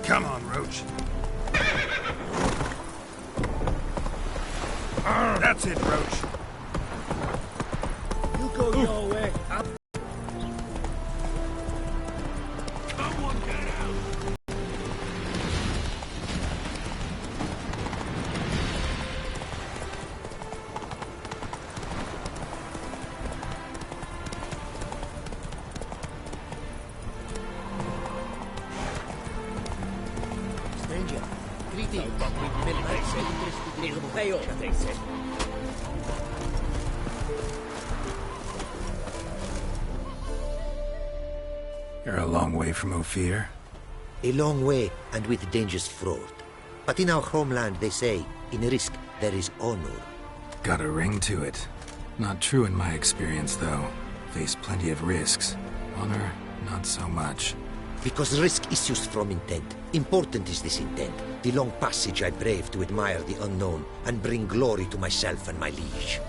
Come on, Roach. That's it, Roach. You go your way. Someone get out! Stranger, greetings. You're a long way from Ophir. A long way, and with dangers fraught. But in our homeland, they say, in risk, there is honor. Got a ring to it. Not true in my experience, though. Faced plenty of risks. Honor, not so much. Because risk issues from intent. Important is this intent. The long passage I brave to admire the unknown and bring glory to myself and my liege.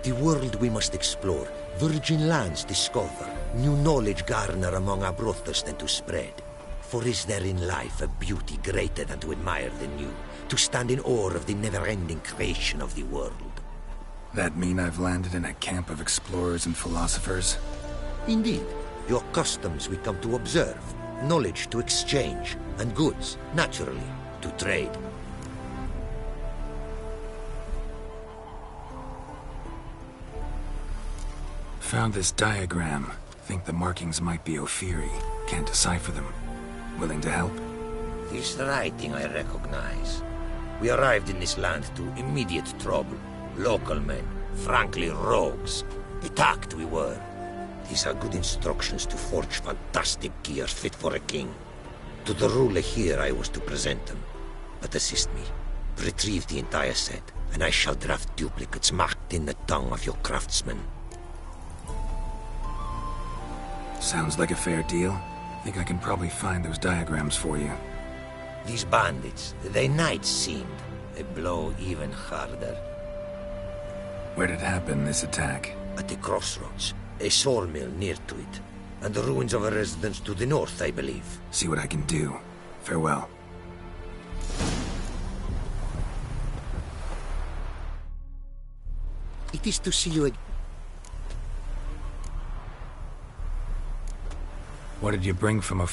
The world we must explore, virgin lands discover, new knowledge garner among our brothers than to spread. For is there in life a beauty greater than to admire the new, to stand in awe of the never-ending creation of the world? That mean I've landed in a camp of explorers and philosophers? Indeed. Your customs we come to observe, knowledge to exchange, and goods, naturally, to trade. Found this diagram. Think the markings might be Ophiri. Can't decipher them. Willing to help? This writing I recognize. We arrived in this land to immediate trouble. Local men, frankly rogues. Attacked we were. These are good instructions to forge fantastic gear fit for a king. To the ruler here I was to present them. But assist me. Retrieve the entire set, and I shall draft duplicates marked in the tongue of your craftsmen. Sounds like a fair deal. Think I can probably find those diagrams for you. These bandits, they knights seemed. A blow even harder. Where did it happen, this attack? At the crossroads. A sawmill near to it. And the ruins of a residence to the north, I believe. See what I can do. Farewell. It is to see you again. What did you bring from a...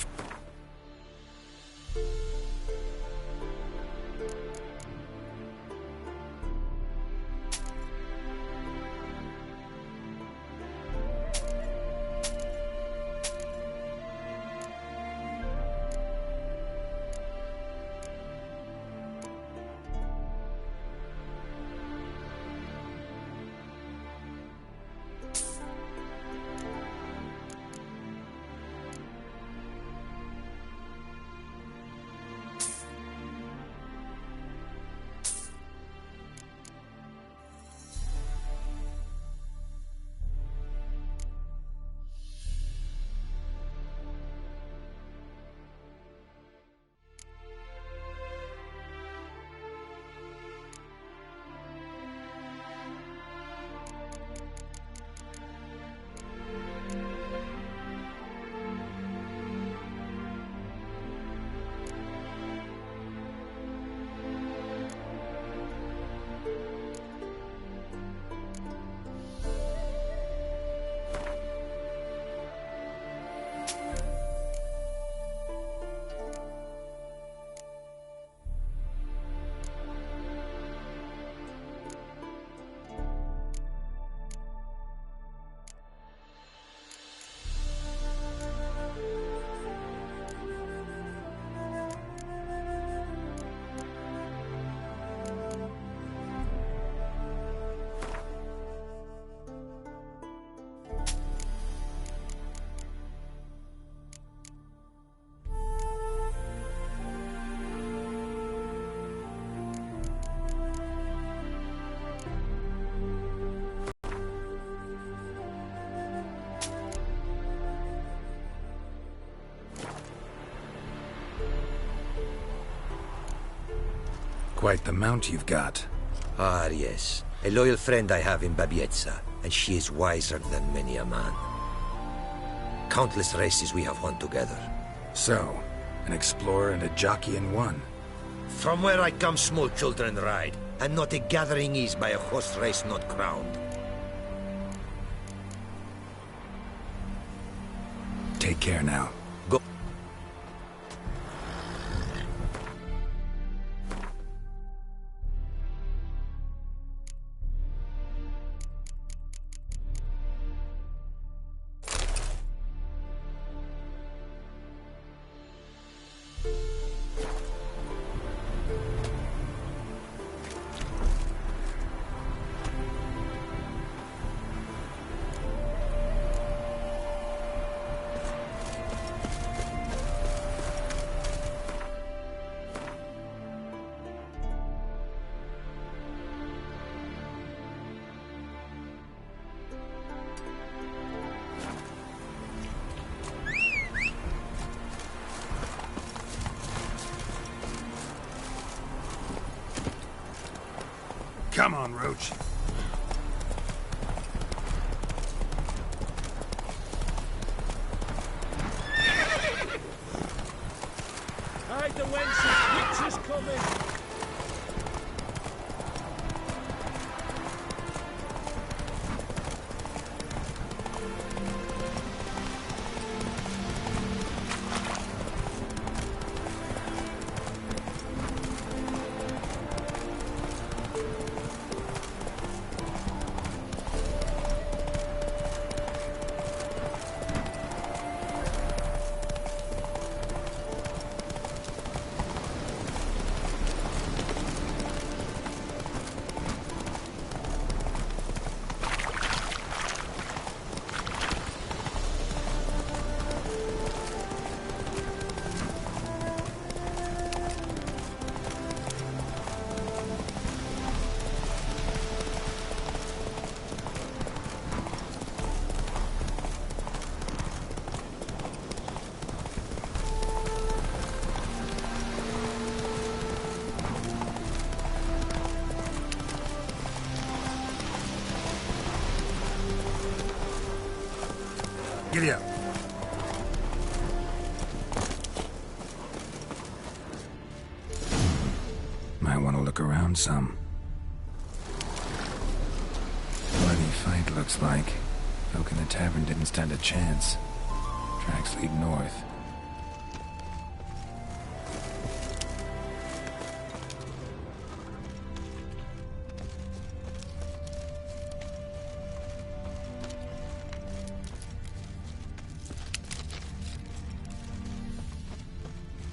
Quite the mount you've got. Ah, yes. A loyal friend I have in Babietza, and she is wiser than many a man. Countless races we have won together. So, An explorer and a jockey in one. From where I come, small children ride, and not a gathering is by a horse race not crowned. Take care now. Go. Come on, Roach. Hide the wenches! Witch is coming! Giddy up. Might want to look around some. Bloody fight, looks like. Folk in the tavern didn't stand a chance. Tracks lead north.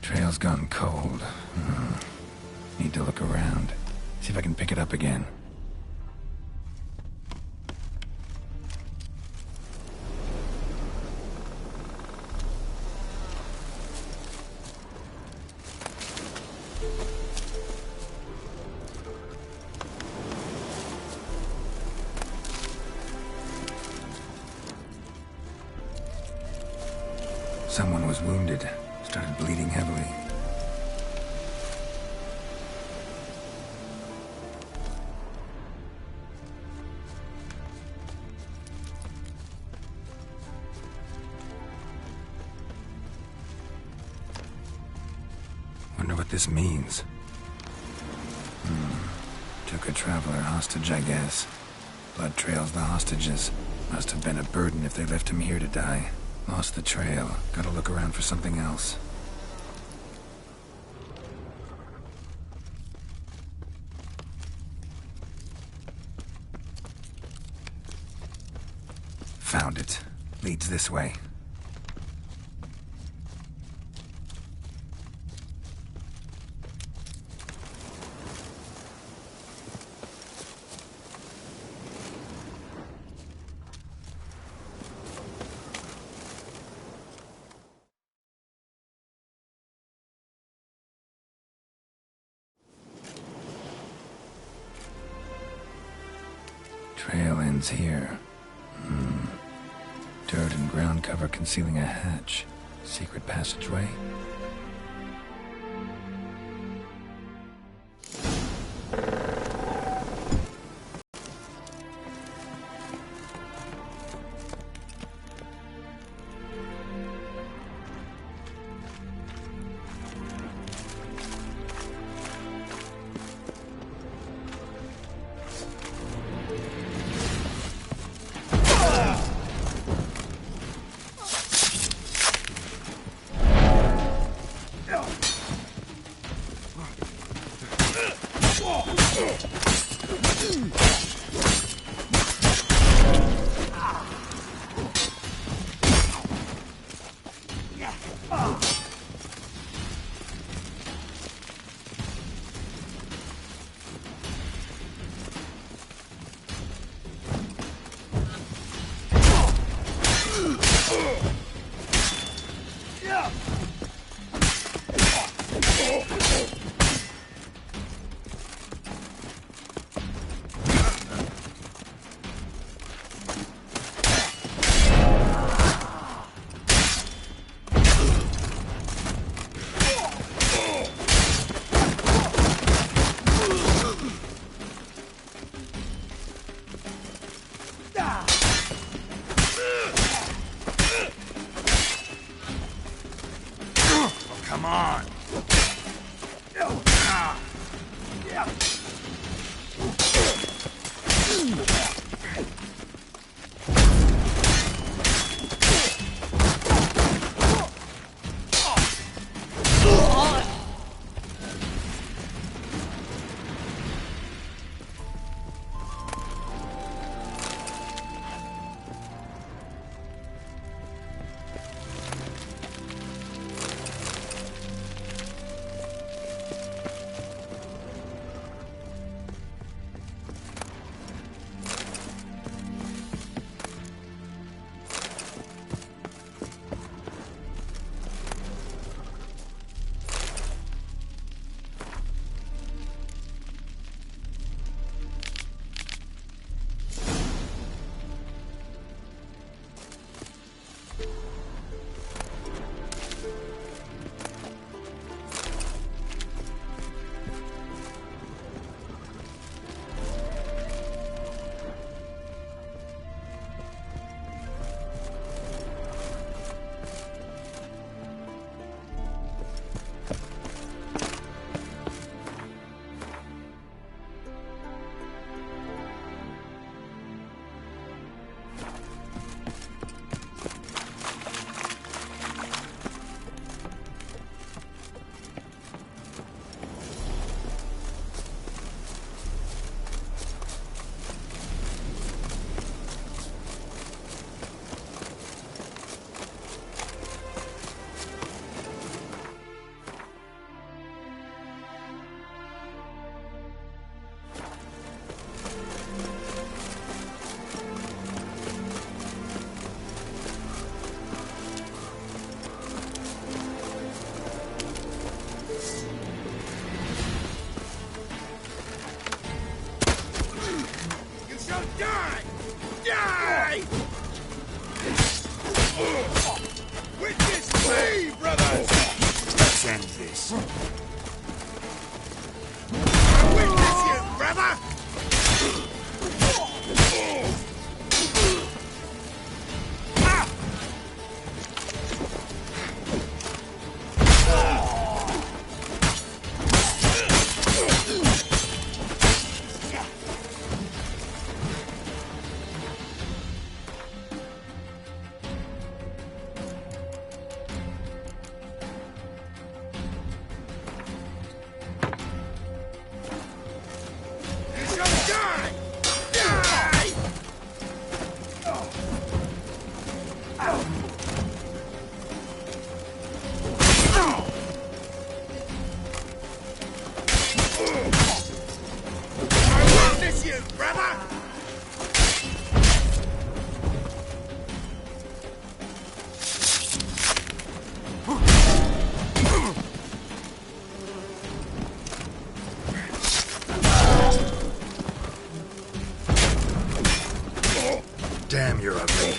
Trail's gone cold. Need to look around. See if I can pick it up again. Someone was wounded. Started bleeding heavily. Wonder what this means. Took a traveler hostage, I guess. Blood trails the hostages. Must have been a burden if they left him here to die. Lost the trail. Gotta look around for something else. Found it. Leads this way. Trail ends here. Dirt and ground cover concealing a hatch. Secret passageway? Come on! Die! Die! Witness me, brothers! Let's end this. Witness you, brother! Damn, you're ugly.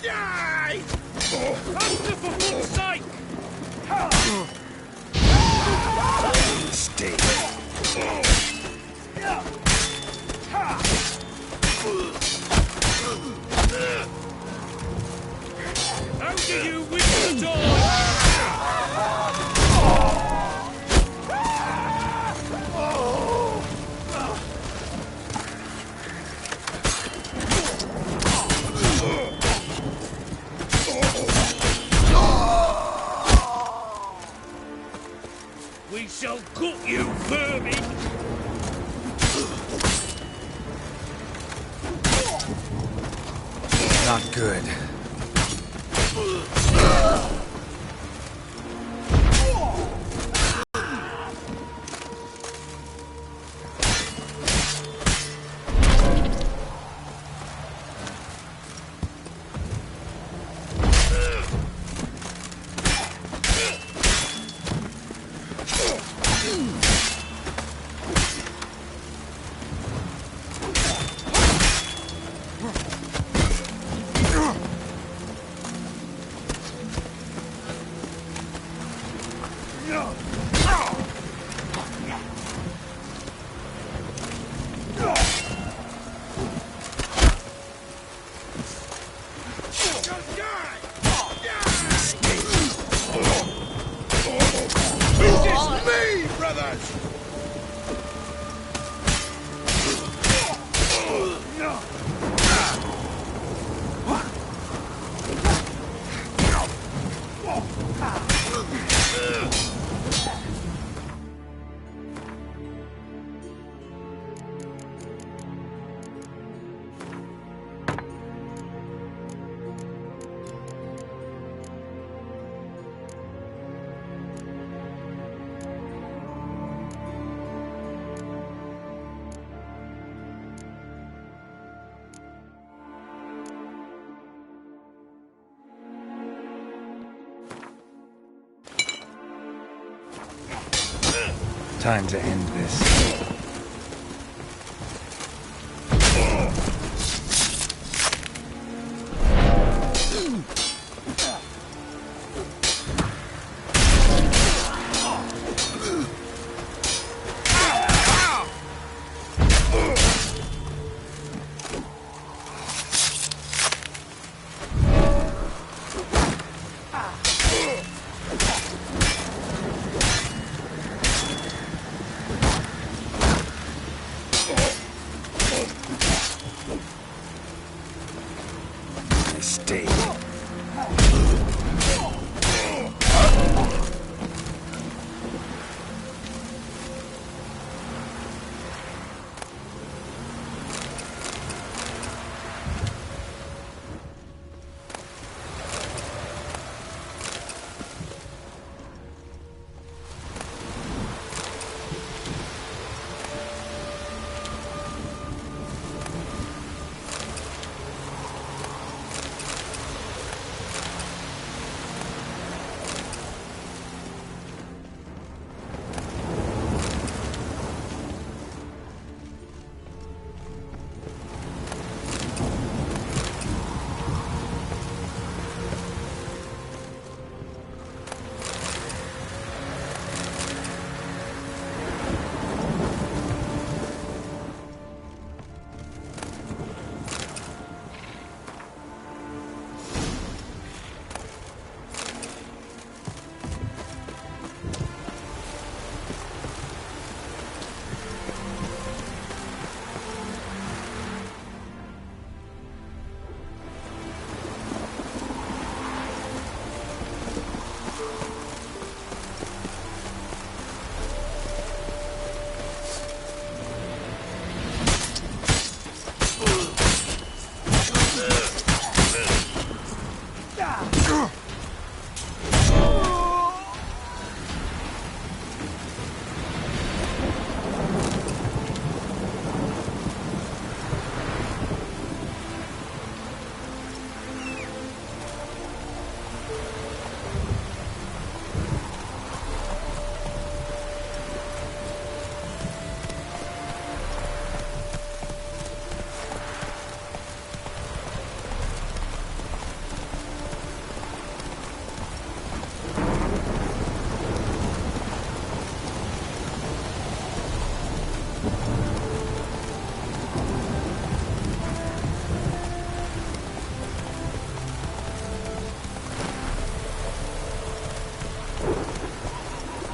Die! Faster, for fuck's sake! Stay. How do you wish the door? We shall cut you, vermin! Not good. Time to end this. Stay.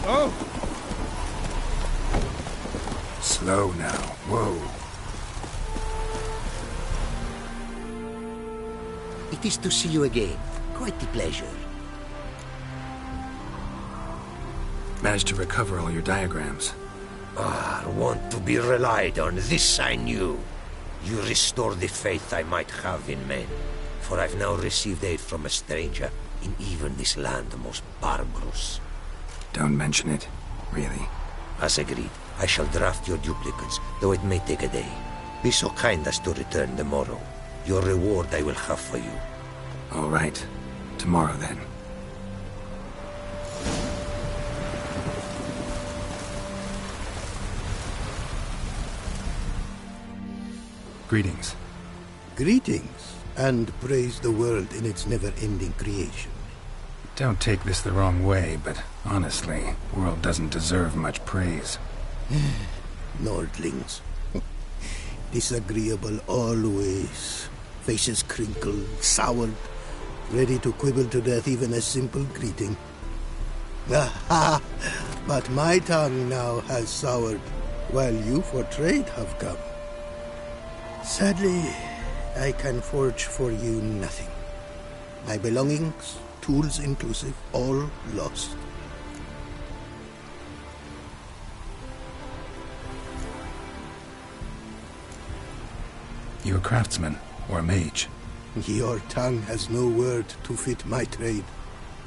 Oh! Slow now. Whoa. It is to see you again. Quite the pleasure. Managed to recover all your diagrams. Want to be relied on, this I knew. You restore the faith I might have in men, for I've now received aid from a stranger in even this land most barbarous. Don't mention it. Really. As agreed, I shall draft your duplicates, though it may take a day. Be so kind as to return tomorrow. Your reward I will have for you. All right. Tomorrow, then. Greetings. Greetings, and praise the world in its never-ending creation. Don't take this the wrong way, but honestly, world doesn't deserve much praise. Nordlings. Disagreeable always. Faces crinkled, soured, ready to quibble to death even a simple greeting. Aha! But my tongue now has soured, while you for trade have come. Sadly, I can forge for you nothing. My belongings, tools inclusive, all lost. You a craftsman, or a mage? Your tongue has no word to fit my trade.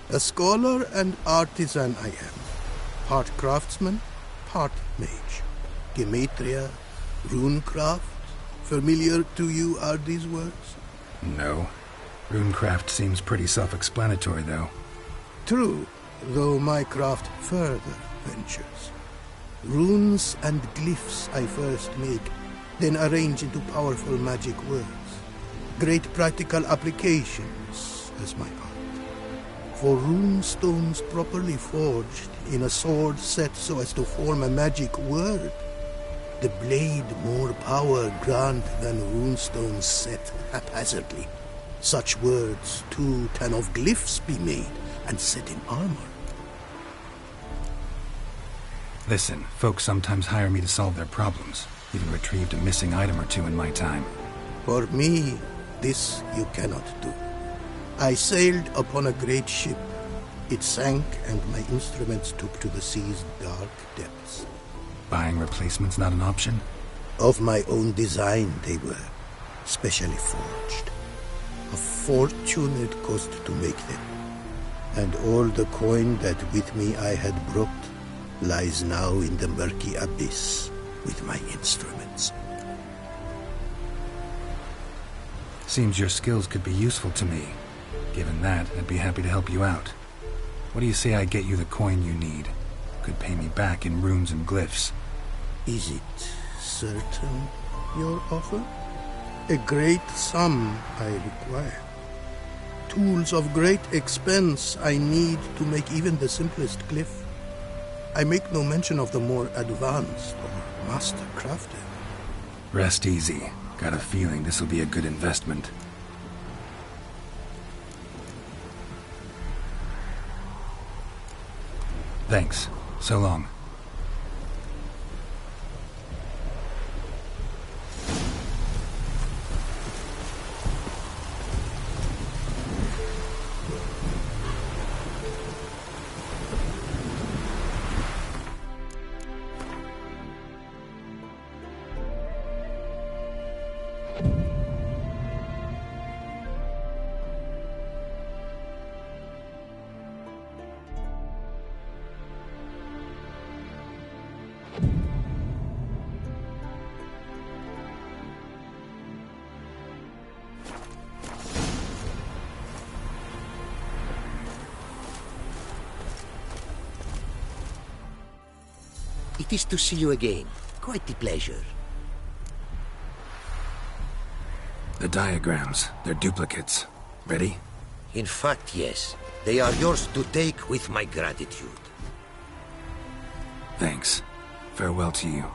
A scholar and artisan I am. Part craftsman, part mage. Gematria, runecraft. Familiar to you are these words? No. Runecraft seems pretty self-explanatory, though. True, though my craft further ventures. Runes and glyphs I first make, then arrange into powerful magic words. Great practical applications as my art. For rune stones properly forged in a sword set so as to form a magic word, the blade more power grant than runestones set haphazardly. Such words, too, can of glyphs be made and set in armor. Listen, folks sometimes hire me to solve their problems. Even retrieved a missing item or two in my time. For me, this you cannot do. I sailed upon a great ship. It sank, and my instruments took to the sea's dark depths. Buying replacements not an option? Of my own design they were, specially forged. A fortune it cost to make them. And all the coin that with me I had brought lies now in the murky abyss with my instruments. Seems your skills could be useful to me. Given that, I'd be happy to help you out. What do you say I get you the coin you need? Could pay me back in runes and glyphs. Is it certain, your offer? A great sum I require. Tools of great expense I need to make even the simplest glyph. I make no mention of the more advanced or master-crafted. Rest easy. Got a feeling this'll be a good investment. Thanks. So long. It is to see you again. Quite the pleasure. The diagrams, they're duplicates. Ready? In fact, yes. They are yours to take with my gratitude. Thanks. Farewell to you.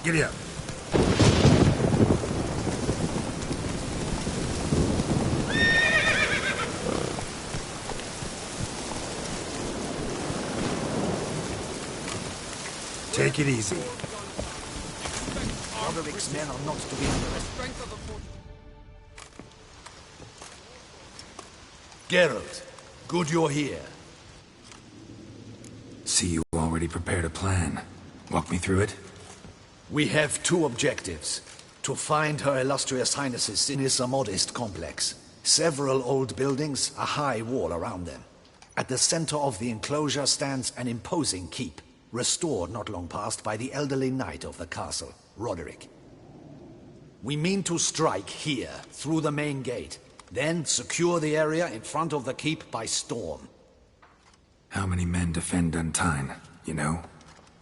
Giddy up. Take it easy. Roderick's men are not to be underestimated. Geralt, good you're here. See, you already prepared a plan. Walk me through it. We have two objectives. To find Her Illustrious Highness's Sinisa Modest complex. Several old buildings, a high wall around them. At the center of the enclosure stands an imposing keep, restored not long past by the elderly knight of the castle, Roderick. We mean to strike here, through the main gate, then secure the area in front of the keep by storm. How many men defend Duntine, you know?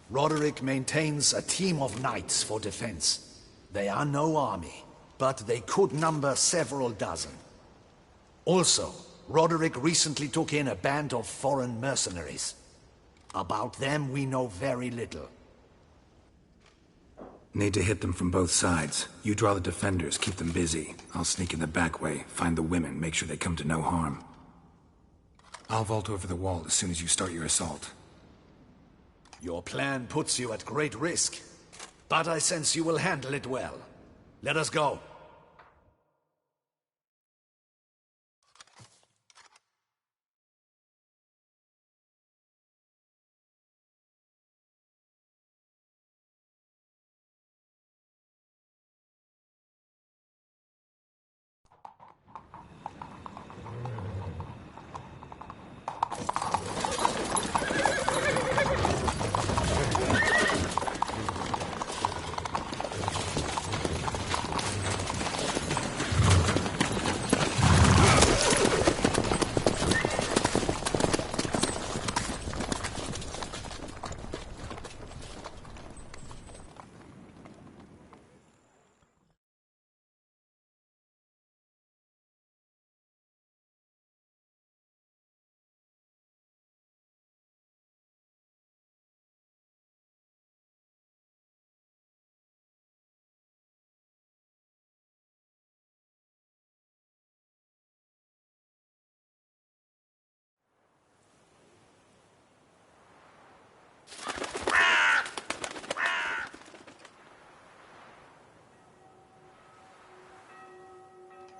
Roderick maintains a team of knights for defense. They are no army, but they could number several dozen. Also, Roderick recently took in a band of foreign mercenaries. About them we know very little. Need to hit them from both sides. You draw the defenders, keep them busy. I'll sneak in the back way, find the women, make sure they come to no harm. I'll vault over the wall as soon as you start your assault. Your plan puts you at great risk, but I sense you will handle it well. Let us go.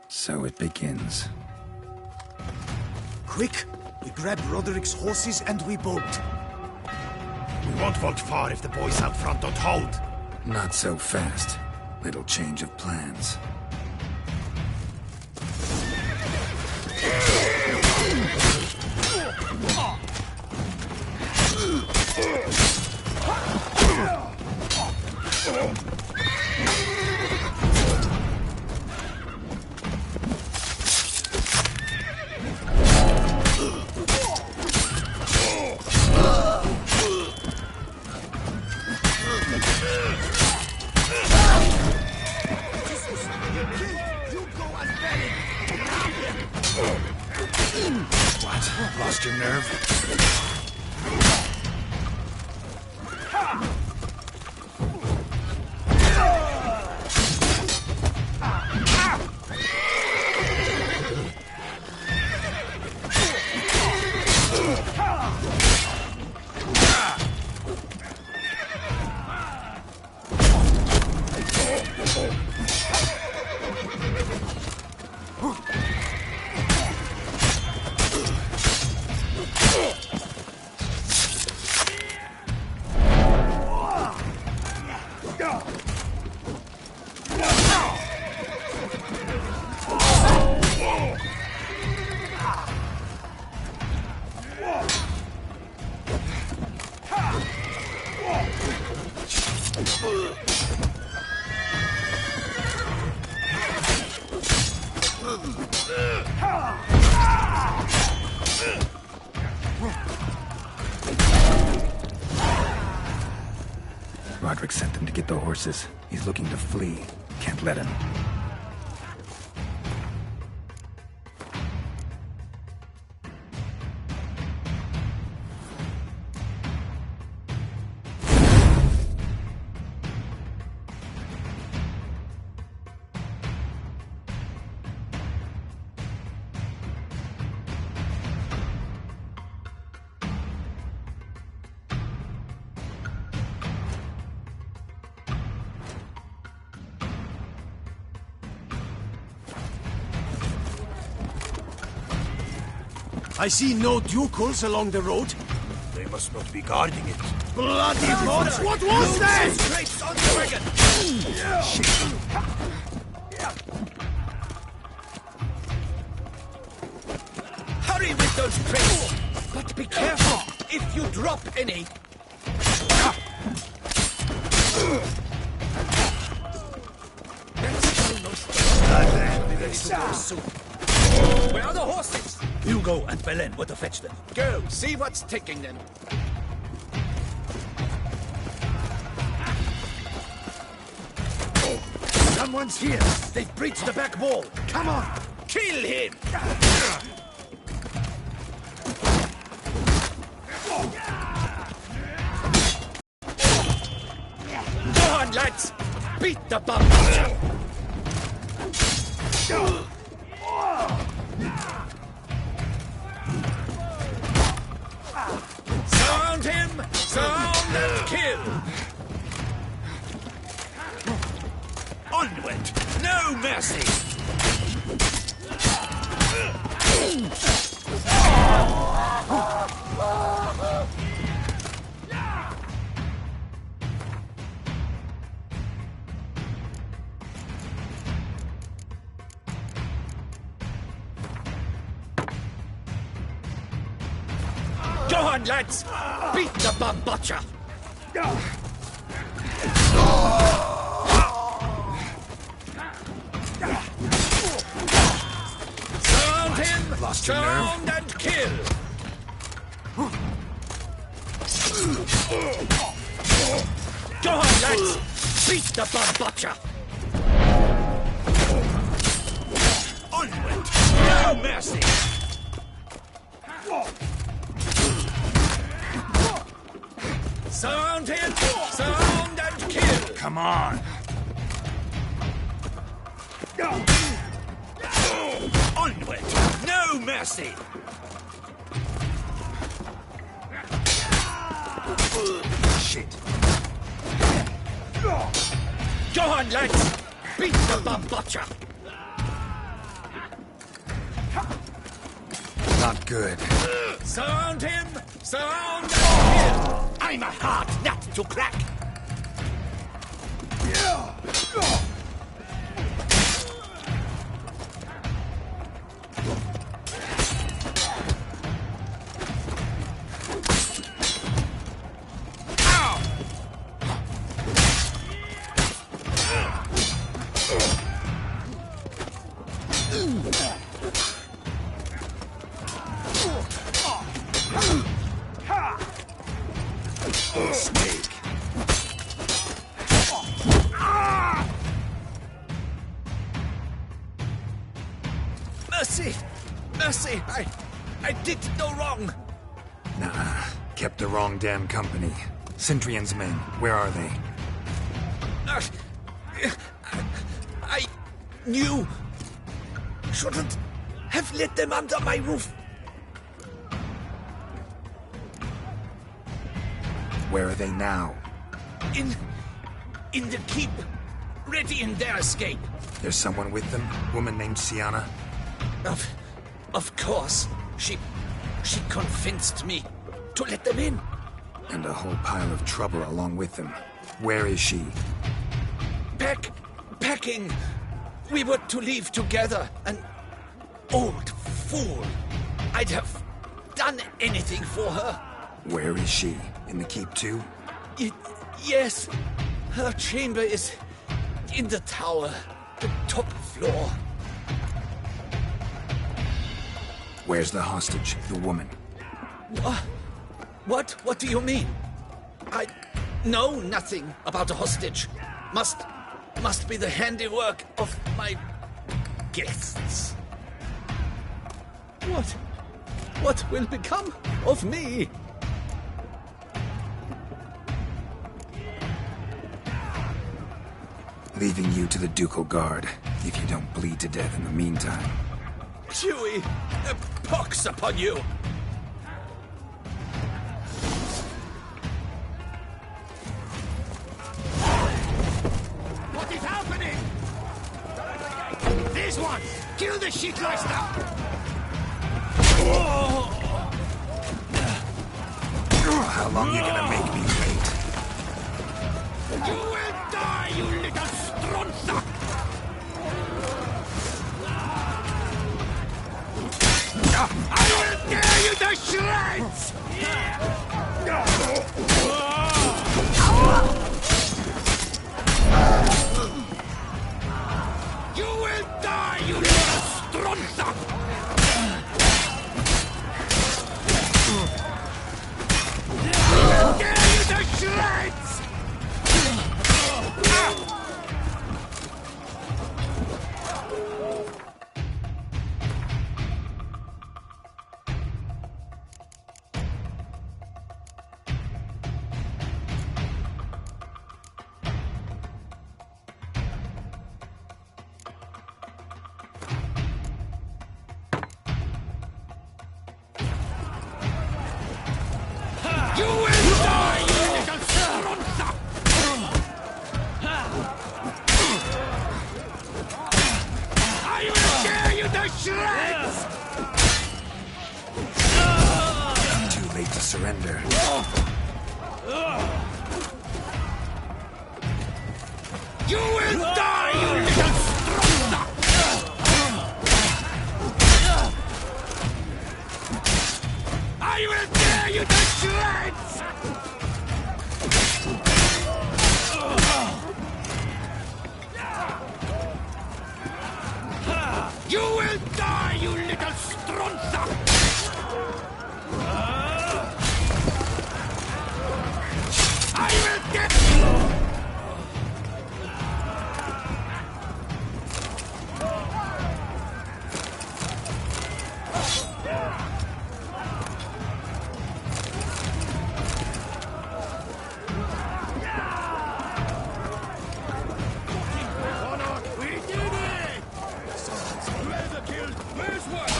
So it begins. Quick! We grab Roderick's horses and we bolt. We won't vault far if the boys out front don't hold. Not so fast. Little change of plans. What? Lost your nerve? Roderick sent them to get the horses. He's looking to flee. Can't let him. I see no ducals along the road. They must not be guarding it. Bloody mods! What was that? Scrapes on the wagon! Hurry with those crates! But be careful if you drop any. Where are the horses? Hugo and Belen were to fetch them. Go, see what's taking them. Someone's here. They've breached the back wall. Come on, kill him! Go on, lads! Beat the bum! Surround him! Surround and kill! Onward! No mercy! Go on, lads! Beat the bum butcher! Surround him! Surround and kill! Go on, lads! Beat the bum butcher! Onward! No mercy! Surround him! Surround and kill! Come on! Onward! No mercy! Shit. Go on, lads! Beat the bum butcher! Not good. Surround him! Surround and kill! I'm a hard nut to crack! Snake. Mercy! Mercy! I did no wrong! Nah, kept the wrong damn company. Centrion's men, where are they? I knew. Shouldn't have let them under my roof. Where are they now? In the keep. Ready in their escape. There's someone with them? Woman named Sienna? Of course. She convinced me to let them in. And a whole pile of trouble along with them. Where is she? Packing. We were to leave together. An old fool. I'd have done anything for her. Where is she? In the keep too? Yes. Her chamber is in the tower. The top floor. Where's the hostage, the woman? What do you mean? I know nothing about a hostage. Must be the handiwork of my guests. What will become of me? Leaving you to the Ducal Guard, if you don't bleed to death in the meantime. Huey, pox upon you! What is happening? This one! Kill the shit-loister! Oh! how long you gonna make me wait? You will die, you little stronza! I will tear you to shreds! You will die, you little stronza! I will tear you to shreds! You will die, you little stronza! I will tear you to shreds! Too late to surrender. You will die, you little stronza! I will tear you to shreds! You will die, you little stronza! I will get... We did it! Where's the kill? Where's one?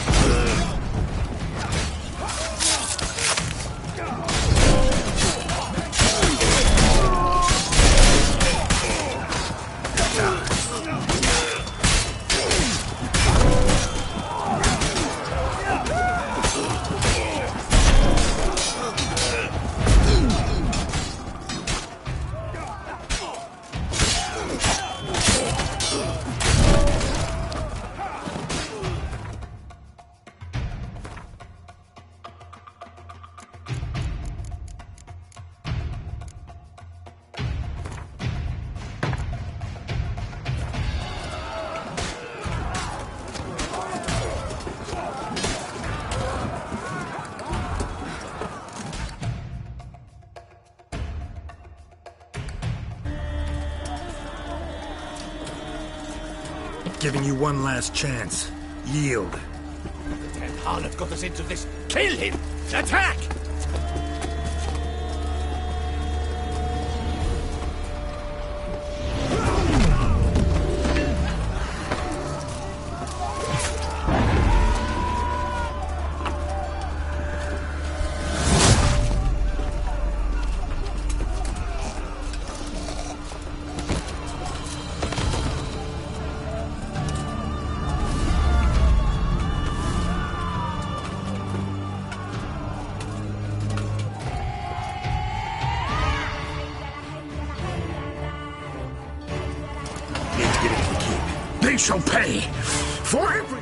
Giving you one last chance. Yield. And Harlot got us into this. Kill him! Attack! Need to get into the keep. They shall pay for every...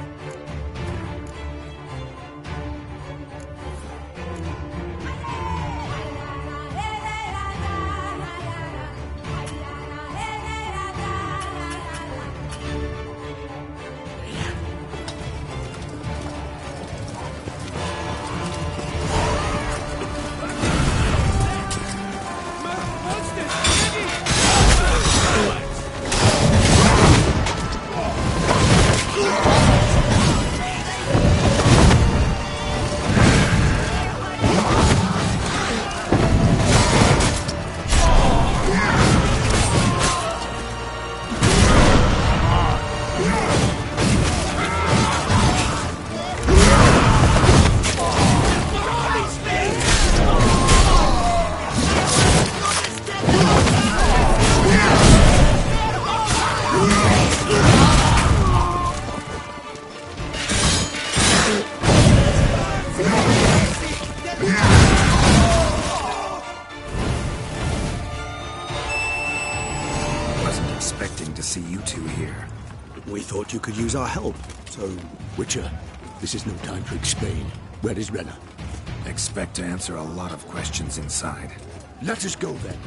see you two here. We thought you could use our help, so... Witcher, this is no time to explain. Where is Renna? Expect to answer a lot of questions inside. Let us go then.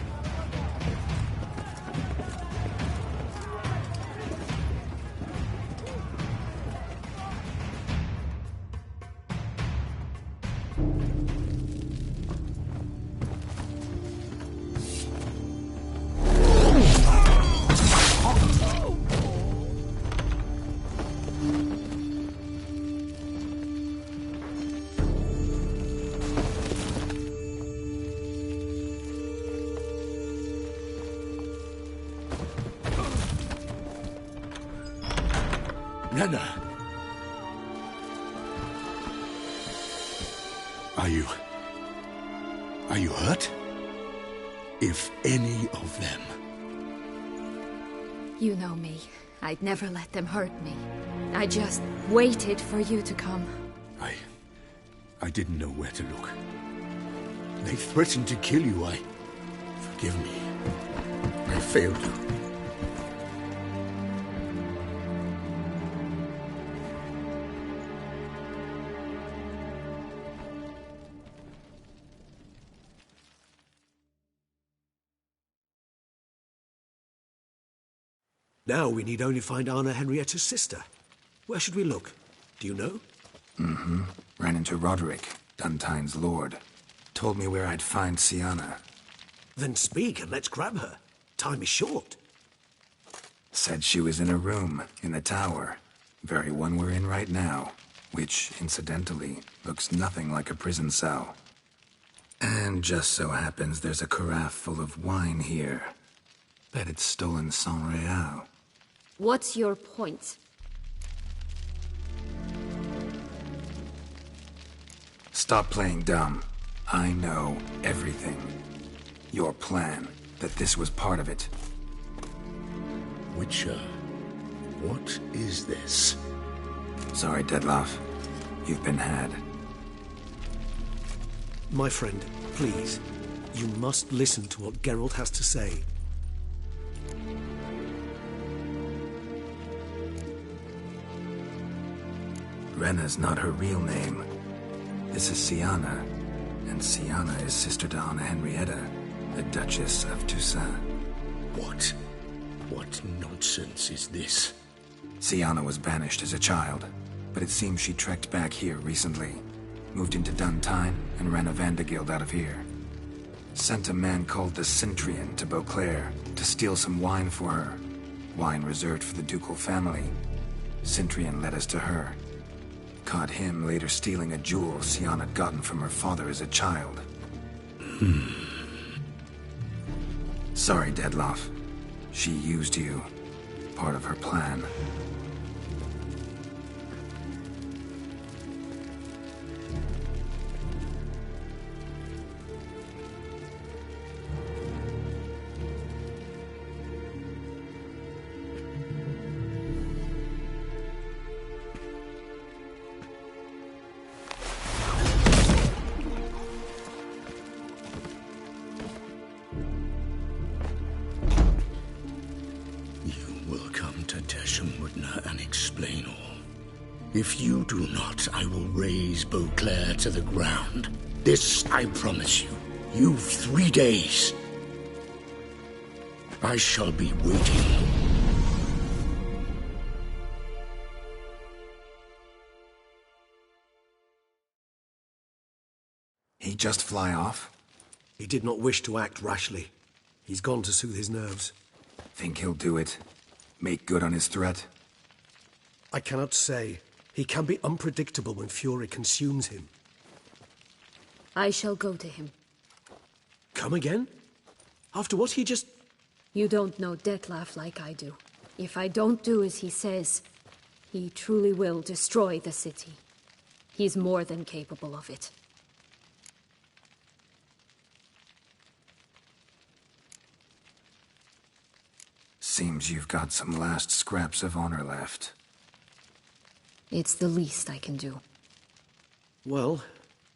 Renna! Are you hurt? If any of them... You know me. I'd never let them hurt me. I just waited for you to come. I didn't know where to look. They threatened to kill you. Forgive me. I failed you. Now we need only find Anna Henrietta's sister. Where should we look? Do you know? Ran into Roderick, Duntine's lord. Told me where I'd find Sienna. Then speak and let's grab her. Time is short. Said she was in a room in the tower. Very one we're in right now. Which, incidentally, looks nothing like a prison cell. And just so happens there's a carafe full of wine here. Bet it's stolen Sans Real. What's your point? Stop playing dumb. I know everything. Your plan, that this was part of it. Witcher, what is this? Sorry, Dettlaff. You've been had. My friend, please. You must listen to what Geralt has to say. Renna's not her real name. This is Sienna, and Sienna is sister to Anna Henrietta, the Duchess of Toussaint. What? What nonsense is this? Sienna was banished as a child, but it seems she trekked back here recently. Moved into Duntine and ran a Vandergild out of here. Sent a man called the Centrian to Beauclair to steal some wine for her. Wine reserved for the ducal family. Centrian led us to her. Caught him later stealing a jewel Sienna had gotten from her father as a child. Sorry, Dettlaff. She used you. Part of her plan. And explain all. If you do not, I will raise Beauclair to the ground. This I promise you. You've 3 days. I shall be waiting. He just fly off? He did not wish to act rashly. He's gone to soothe his nerves. Think he'll do it? Make good on his threat? I cannot say. He can be unpredictable when fury consumes him. I shall go to him. Come again? After what he just... You don't know Dettlaff like I do. If I don't do as he says, he truly will destroy the city. He's more than capable of it. Seems you've got some last scraps of honor left. It's the least I can do. Well,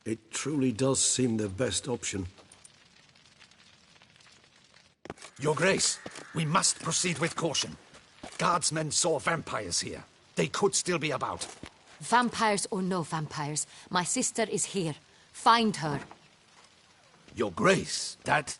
it truly does seem the best option. Your Grace, we must proceed with caution. Guardsmen saw vampires here. They could still be about. Vampires or no vampires, my sister is here. Find her. Your Grace, that...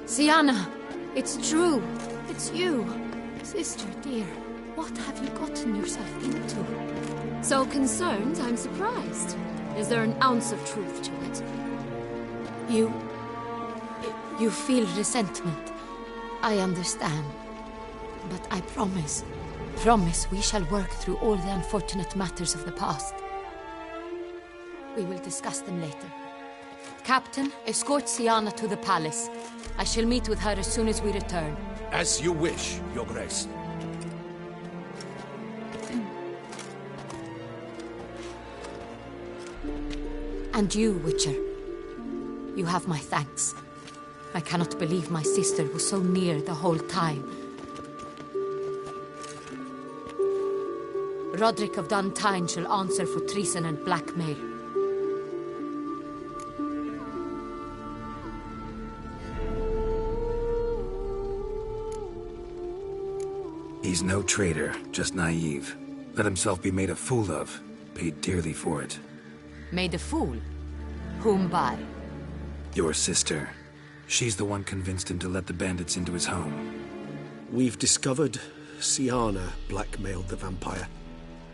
Sienna, it's true. It's you. Sister dear, what have you gotten yourself into? So concerned, I'm surprised. Is there an ounce of truth to it? You feel resentment. I understand. But I promise we shall work through all the unfortunate matters of the past. We will discuss them later. Captain, escort Sienna to the palace. I shall meet with her as soon as we return. As you wish, Your Grace. And you, Witcher. You have my thanks. I cannot believe my sister was so near the whole time. Roderick of Duntine shall answer for treason and blackmail. He's no traitor, just naive. Let himself be made a fool of. Paid dearly for it. Made a fool? Whom by? Your sister. She's the one convinced him to let the bandits into his home. We've discovered Sienna blackmailed the vampire.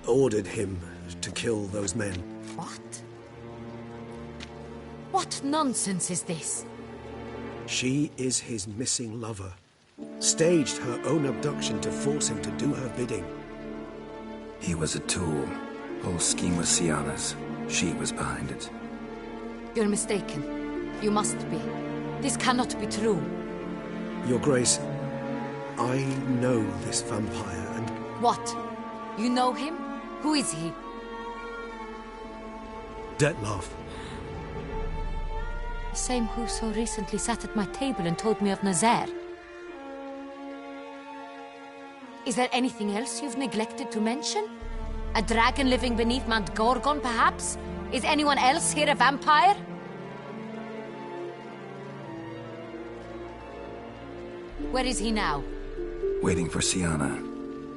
Ordered him to kill those men. What? What nonsense is this? She is his missing lover. Staged her own abduction to force him to do her bidding. He was a tool. Whole scheme was Sienna's. She was behind it. You're mistaken. You must be. This cannot be true. Your Grace, I know this vampire and... What? You know him? Who is he? Dettlaff. The same who so recently sat at my table and told me of Nazaire. Is there anything else you've neglected to mention? A dragon living beneath Mount Gorgon, perhaps? Is anyone else here a vampire? Where is he now? Waiting for Sienna.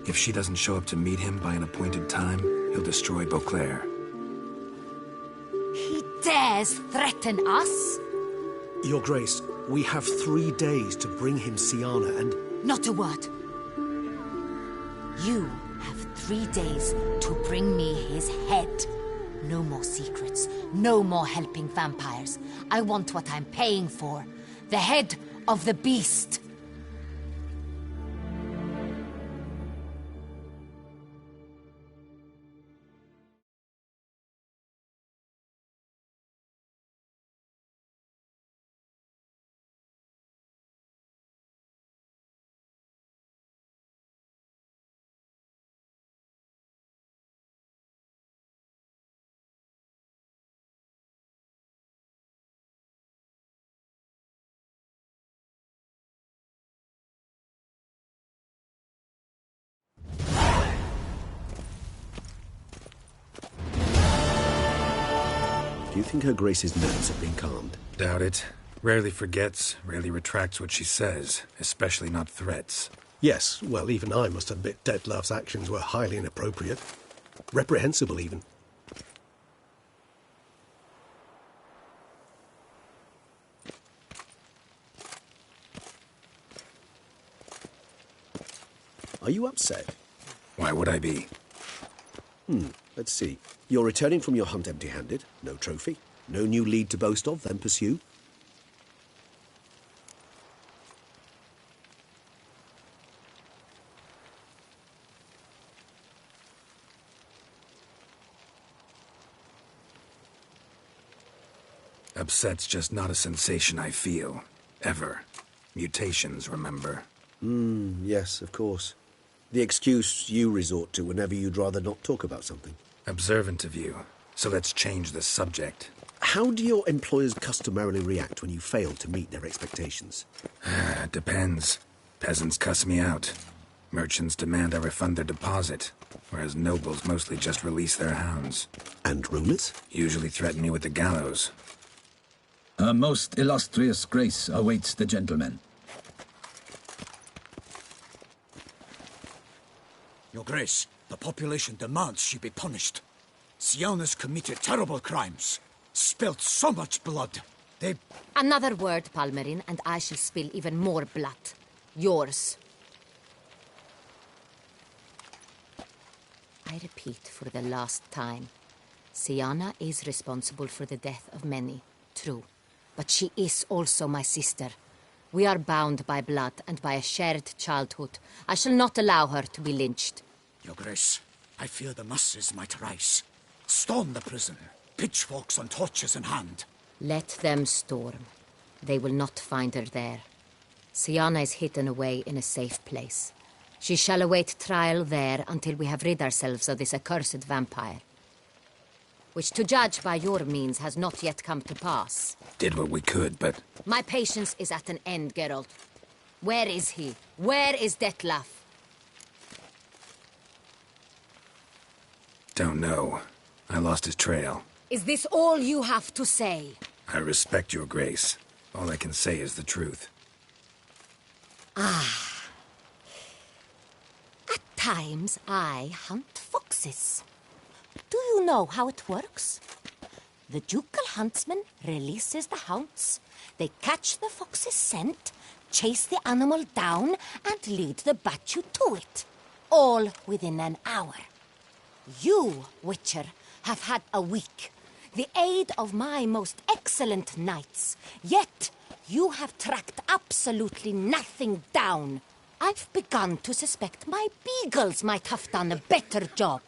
If she doesn't show up to meet him by an appointed time, he'll destroy Beauclair. He dares threaten us? Your Grace, we have 3 days to bring him Sienna and... Not a word. You have 3 days to bring me his head. No more secrets. No more helping vampires. I want what I'm paying for. The head of the beast. Do you think Her Grace's nerves have been calmed? Doubt it. Rarely forgets, rarely retracts what she says, especially not threats. Yes, well, even I must admit Dettlaff's actions were highly inappropriate. Reprehensible, even. Are you upset? Why would I be? Let's see. You're returning from your hunt empty-handed. No trophy. No new lead to boast of, then pursue. Upset's just not a sensation I feel. Ever. Mutations, remember? Yes, of course. The excuse you resort to whenever you'd rather not talk about something. Observant of you. So let's change the subject. How do your employers customarily react when you fail to meet their expectations? Depends. Peasants cuss me out. Merchants demand I refund their deposit, whereas nobles mostly just release their hounds. And rulers? Usually threaten me with the gallows. Her most illustrious grace awaits the gentleman. Your Grace, the population demands she be punished. Siana's committed terrible crimes. Spilt so much blood. They... Another word, Palmerin, and I shall spill even more blood. Yours. I repeat for the last time. Siana is responsible for the death of many, true. But she is also my sister. We are bound by blood and by a shared childhood. I shall not allow her to be lynched. Your Grace, I fear the masses might rise. Storm the prison, pitchforks and torches in hand. Let them storm. They will not find her there. Siana is hidden away in a safe place. She shall await trial there until we have rid ourselves of this accursed vampire. Which, to judge by your means, has not yet come to pass. Did what we could, but... My patience is at an end, Geralt. Where is he? Where is Detlef? Don't know. I lost his trail. Is this all you have to say? I respect your grace. All I can say is the truth. Ah. At times, I hunt foxes. Do you know how it works? The ducal huntsman releases the hounds. They catch the fox's scent, chase the animal down, and lead the Bachu to it. All within an hour. You, Witcher, have had a week. The aid of my most excellent knights. Yet, you have tracked absolutely nothing down. I've begun to suspect my beagles might have done a better job.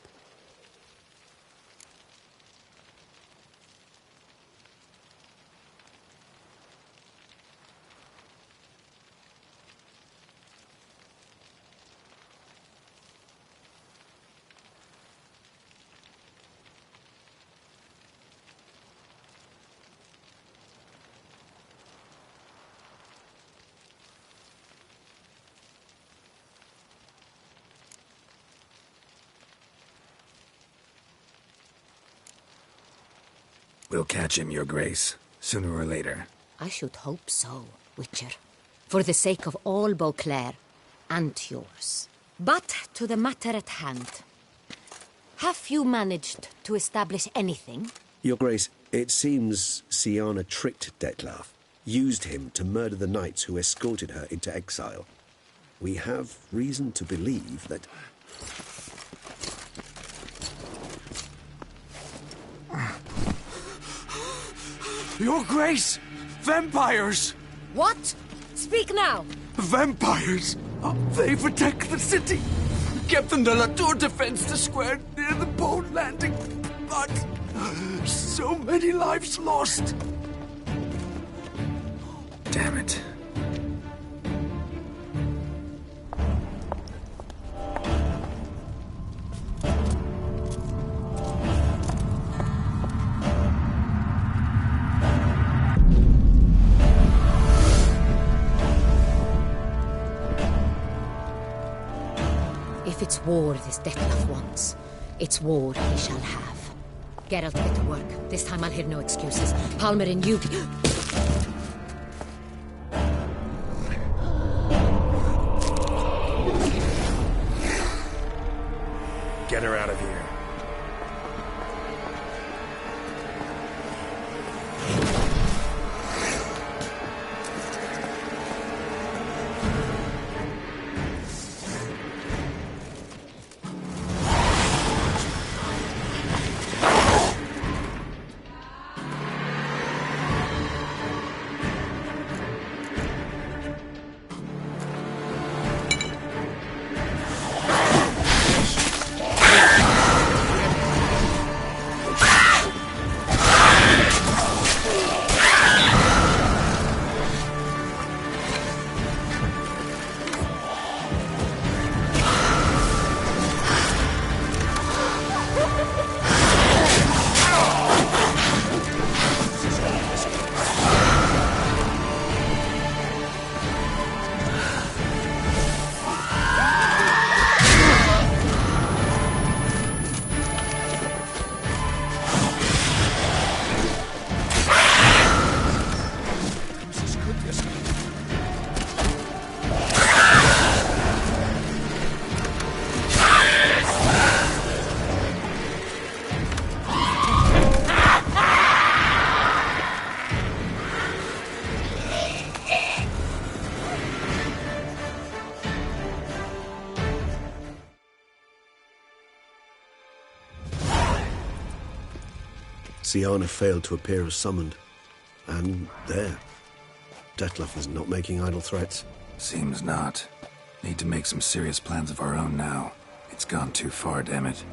We'll catch him, your grace, sooner or later. I should hope so, Witcher. For the sake of all Beauclair and yours. But to the matter at hand. Have you managed to establish anything? Your Grace, it seems Siana tricked Detlef, used him to murder the knights who escorted her into exile. We have reason to believe that... Your Grace! Vampires! What? Speak now! Vampires! They protect the city! Captain de la Tour defends the square near the boat landing, but so many lives lost! Damn it. If it's war this Detlef wants, it's war he shall have. Geralt, get to work. This time I'll hear no excuses. Palmerin, you... Get her out of here. Siana failed to appear as summoned. And there. Detlef is not making idle threats. Seems not. Need to make some serious plans of our own now. It's gone too far, damn it.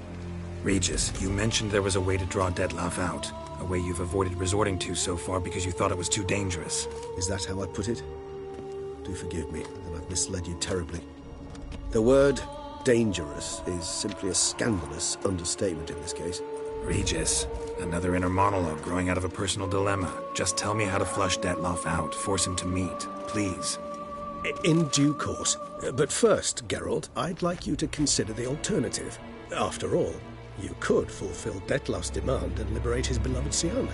Regis, you mentioned there was a way to draw Detlef out. A way you've avoided resorting to so far because you thought it was too dangerous. Is that how I put it? Do forgive me that I've misled you terribly. The word dangerous is simply a scandalous understatement in this case. Regis, another inner monologue growing out of a personal dilemma. Just tell me how to flush Detlef out, force him to meet, please. In due course. But first, Geralt, I'd like you to consider the alternative. After all, you could fulfill Detlef's demand and liberate his beloved Siana.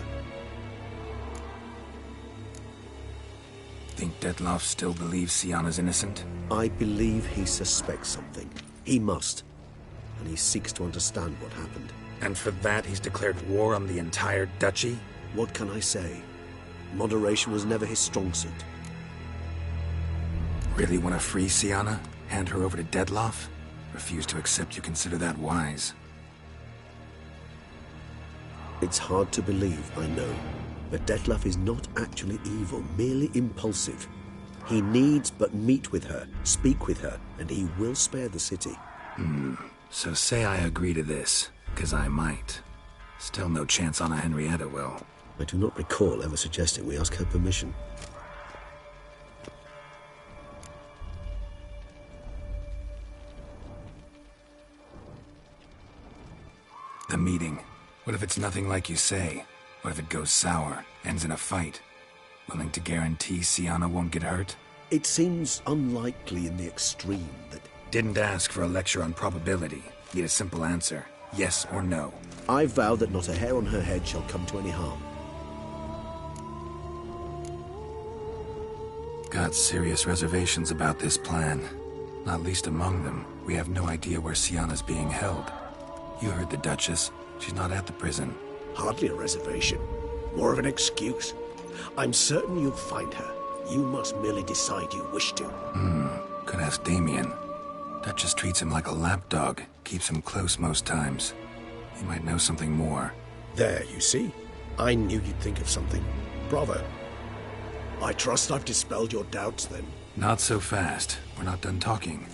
Think Detlef still believes Siana's innocent? I believe he suspects something. He must. And he seeks to understand what happened. And for that, he's declared war on the entire duchy? What can I say? Moderation was never his strong suit. Really want to free Siana? Hand her over to Detlef? Refuse to accept you consider that wise. It's hard to believe, I know. But Detlef is not actually evil, merely impulsive. He needs but meet with her, speak with her, and he will spare the city. So say I agree to this, 'cause I might. Still no chance Anna Henrietta will. I do not recall ever suggesting we ask her permission. The meeting. What if it's nothing like you say? What if it goes sour, ends in a fight? Willing to guarantee Siana won't get hurt? It seems unlikely in the extreme that... Didn't ask for a lecture on probability. Need a simple answer. Yes or no. I vow that not a hair on her head shall come to any harm. Got serious reservations about this plan. Not least among them, we have no idea where Siana's being held. You heard the Duchess. She's not at the prison. Hardly a reservation. More of an excuse. I'm certain you'll find her. You must merely decide you wish to. Could ask Damien. Duchess treats him like a lapdog. Keeps him close most times. He might know something more. There, you see? I knew you'd think of something. Bravo. I trust I've dispelled your doubts, then. Not so fast. We're not done talking.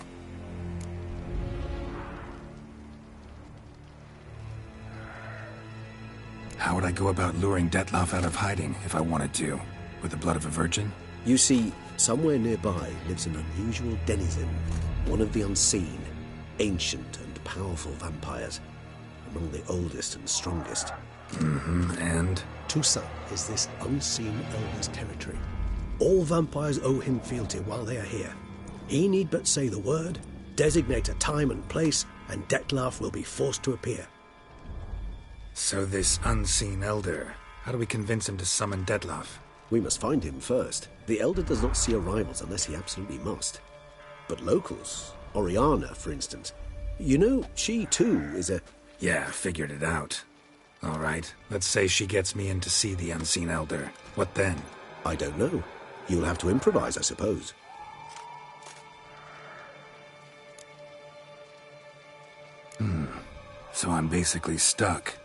How would I go about luring Detlef out of hiding if I wanted to? With the blood of a virgin? You see, somewhere nearby lives an unusual denizen, one of the unseen, ancient and powerful vampires, among the oldest and strongest. And? Toussaint is this unseen elder's territory. All vampires owe him fealty while they are here. He need but say the word, designate a time and place, and Detlef will be forced to appear. So this unseen elder, how do we convince him to summon Detlef? We must find him first. The elder does not see arrivals unless he absolutely must. But locals, Oriana, for instance, you know, she too is a... Yeah, figured it out. All right, let's say she gets me in to see the unseen elder. What then? I don't know. You'll have to improvise, I suppose. So I'm basically stuck.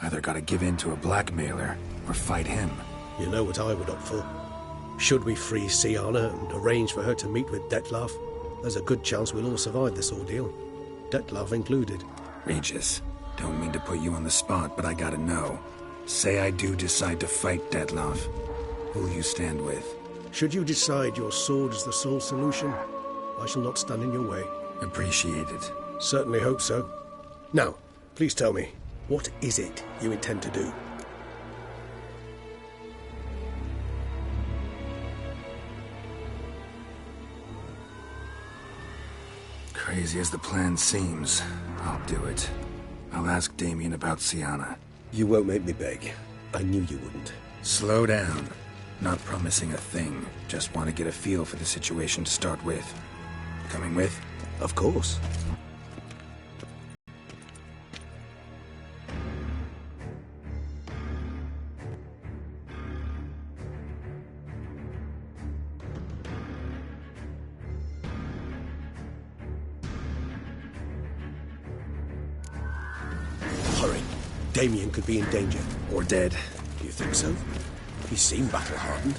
Either gotta give in to a blackmailer, or fight him. You know what I would opt for. Should we free Siana and arrange for her to meet with Detlef, there's a good chance we'll all survive this ordeal. Detlef included. Regis, don't mean to put you on the spot, but I gotta know. Say I do decide to fight Detlef. Who'll you stand with? Should you decide your sword is the sole solution, I shall not stand in your way. Appreciate it. Certainly hope so. Now, please tell me, what is it you intend to do? Crazy as the plan seems, I'll do it. I'll ask Damien about Siana. You won't make me beg. I knew you wouldn't. Slow down. Not promising a thing. Just want to get a feel for the situation to start with. Coming with? Of course. Hurry. Damien could be in danger. Or dead. Do you think so? He seemed battle-hardened.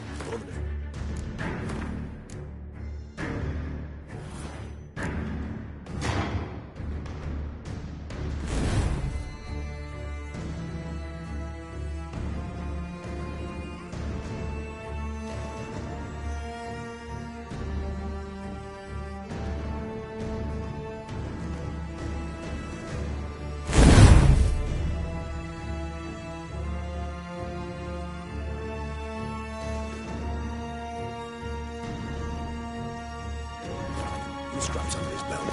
Straps under his belt.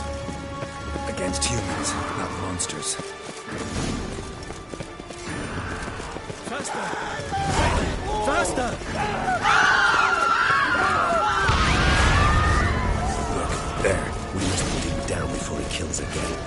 Against humans, not monsters. Faster! Faster! Look, there. We must put him down before he kills again.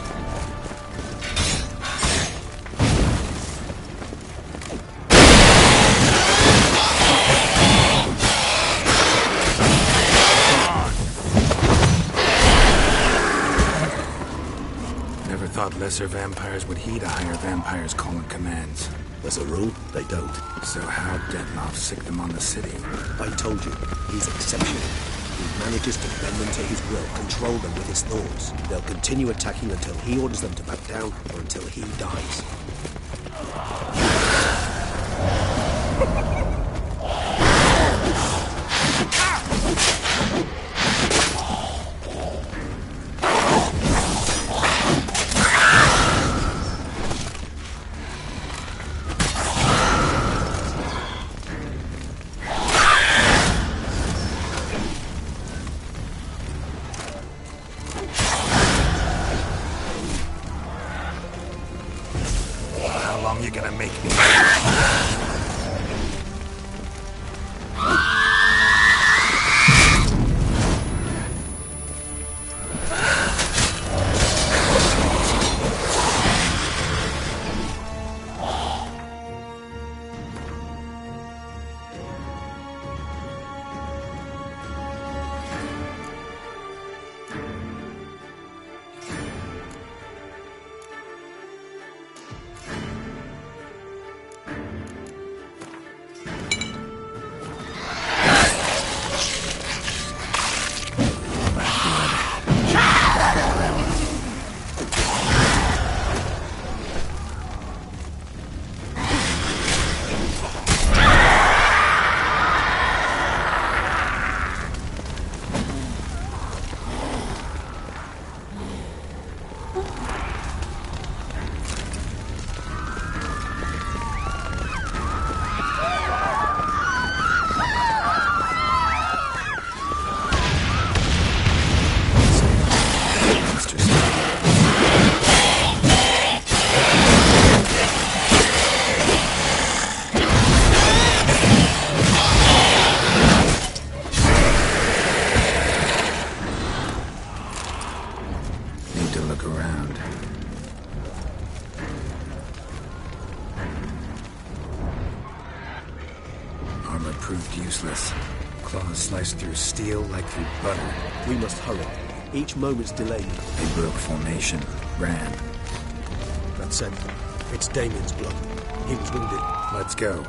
Thought lesser vampires would heed a higher vampire's call and commands. As a rule, they don't. So how'd Detloff sick them on the city? I told you, he's exceptional. He manages to bend them to his will, control them with his thoughts. They'll continue attacking until he orders them to back down, or until he dies. You're gonna make me. Proved useless. Claws sliced through steel like through butter. We must hurry. Each moment's delay. They broke formation, ran. That's it. It's Damien's blood. He was wounded. Let's go.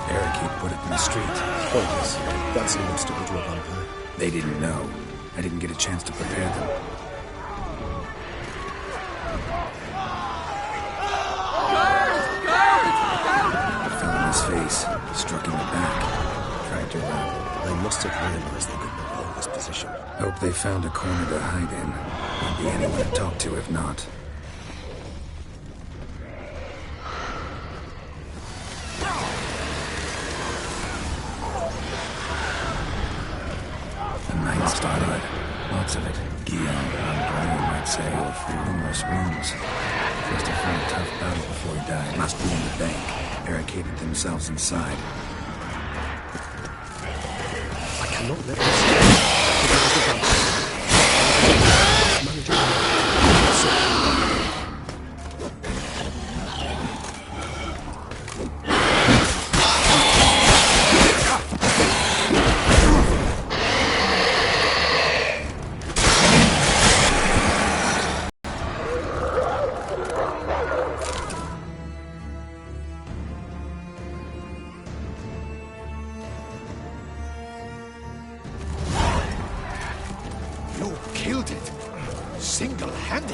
Barricade put it in the street. Pointless. That's an obstacle to a vampire. They didn't know. I didn't get a chance to prepare them. Fell on his face, struck in the back, tried to run. They must have realized they could not hold this position. Hope they found a corner to hide in. Won't be anyone to talk to if not. Spotlight. Lots of it. Guillaume, André might say, numerous wounds. Must have fought a tough battle before he died. Must be in the bank. Barricaded themselves inside. I cannot let this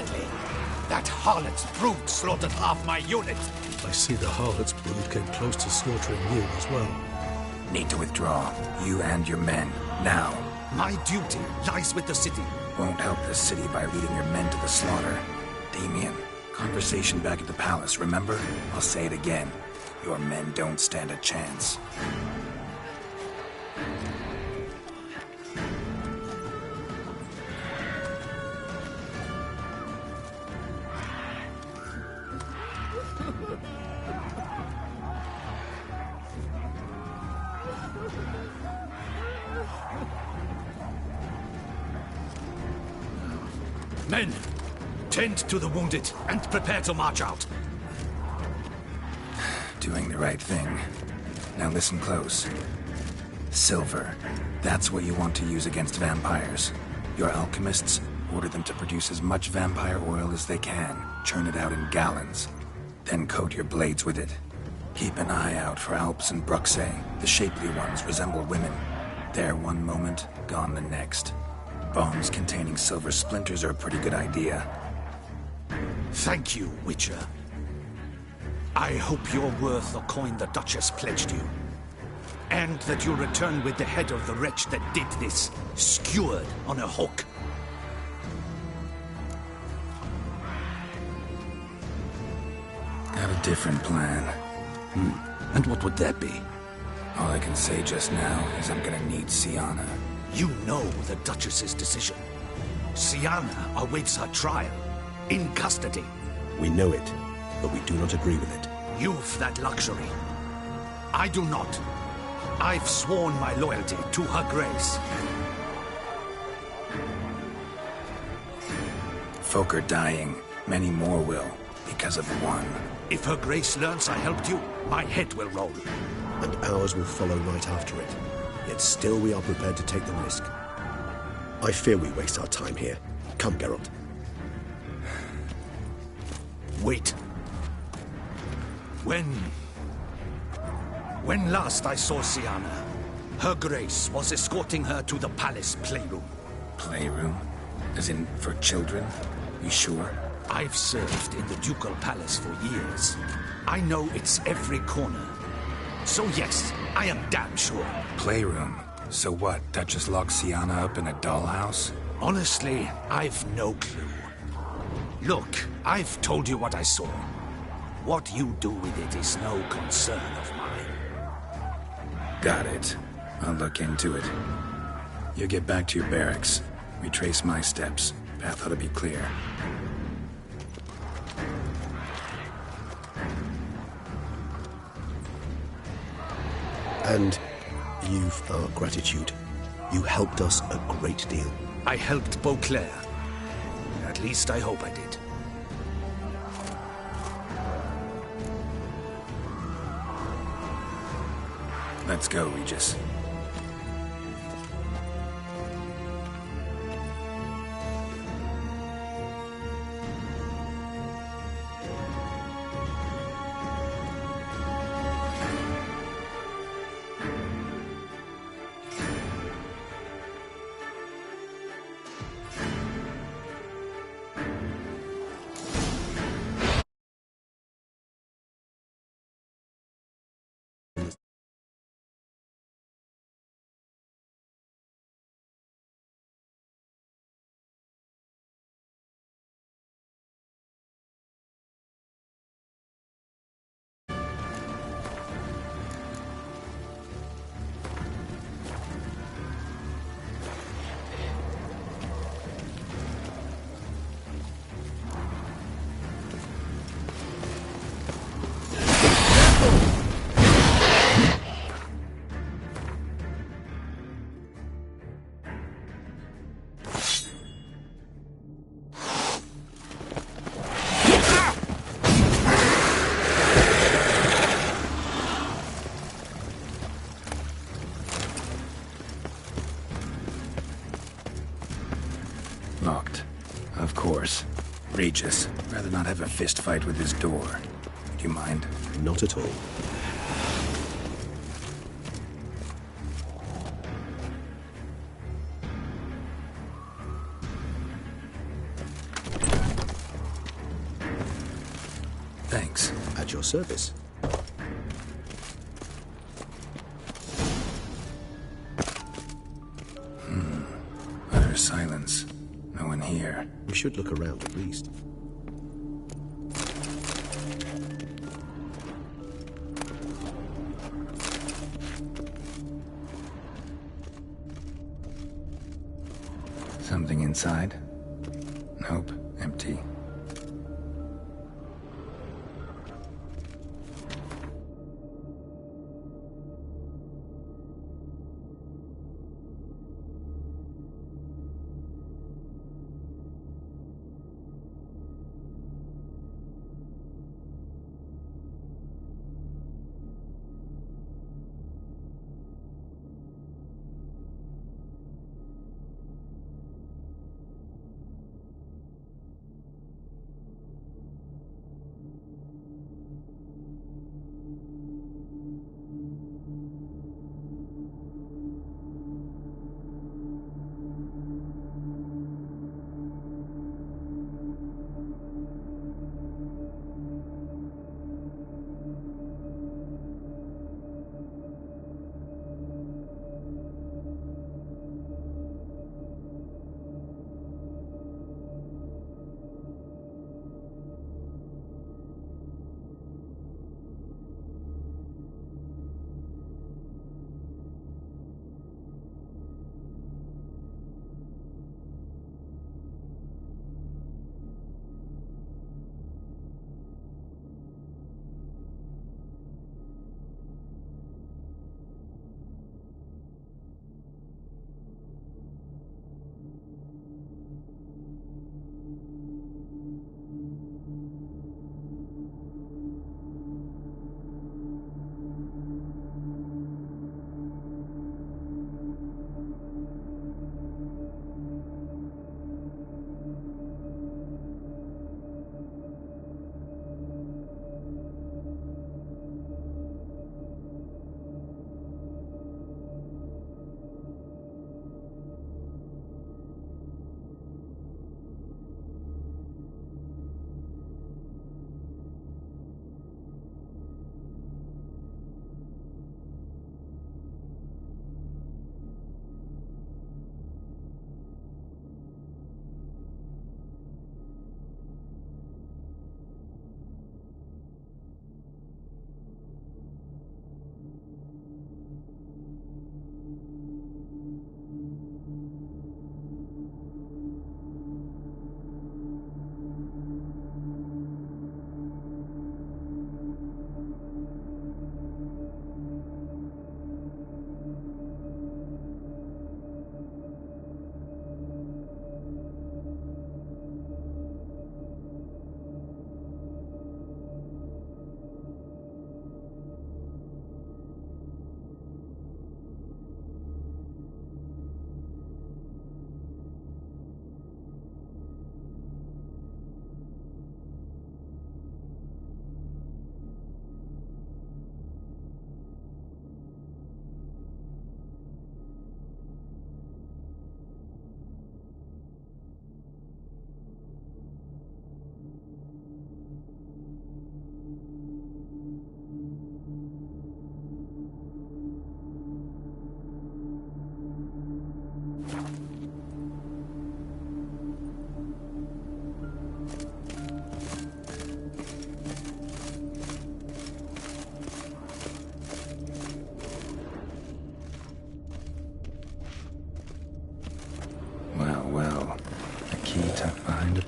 repeatedly. That harlot's brood slaughtered half my unit. I see the harlot's brood came close to slaughtering you as well. Need to withdraw. You and your men. Now. My duty lies with the city. Won't help the city by leading your men to the slaughter. Damien, conversation back at the palace, remember? I'll say it again. Your men don't stand a chance. Men, tend to the wounded and prepare to march out. Doing the right thing. Now listen close. Silver. That's what you want to use against vampires. Your alchemists, order them to produce as much vampire oil as they can. Churn it out in gallons. Then coat your blades with it. Keep an eye out for Alps and Bruxae. The shapely ones resemble women. There one moment, gone the next. Bombs containing silver splinters are a pretty good idea. Thank you, Witcher. I hope you're worth the coin the Duchess pledged you. And that you'll return with the head of the wretch that did this, skewered on a hook. Got a different plan. And what would that be? All I can say just now is I'm gonna need Sienna. You know the Duchess's decision. Sienna awaits her trial, in custody. We know it, but we do not agree with it. You've that luxury. I do not. I've sworn my loyalty to her grace. Folk are dying. Many more will, because of one. If her grace learns I helped you, my head will roll. And ours will follow right after it. Yet still we are prepared to take the risk. I fear we waste our time here. Come, Geralt. Wait. When last I saw Sienna, her grace was escorting her to the palace playroom. Playroom? As in, for children? You sure? I've served in the ducal palace for years. I know its every corner. So yes, I am damn sure. Playroom? So what, Duchess locked Sienna up in a dollhouse? Honestly, I've no clue. Look, I've told you what I saw. What you do with it is no concern of mine. Got it. I'll look into it. You get back to your barracks. Retrace my steps. Path ought to be clear. And you've our gratitude. You helped us a great deal. I helped Beauclair. At least I hope I did. Let's go, Regis. Locked. Of course. Regis. Rather not have a fist fight with his door. Do you mind? Not at all. Thanks. At your service. Utter silence. No one here. We should look around at least. Something inside? Nope, empty.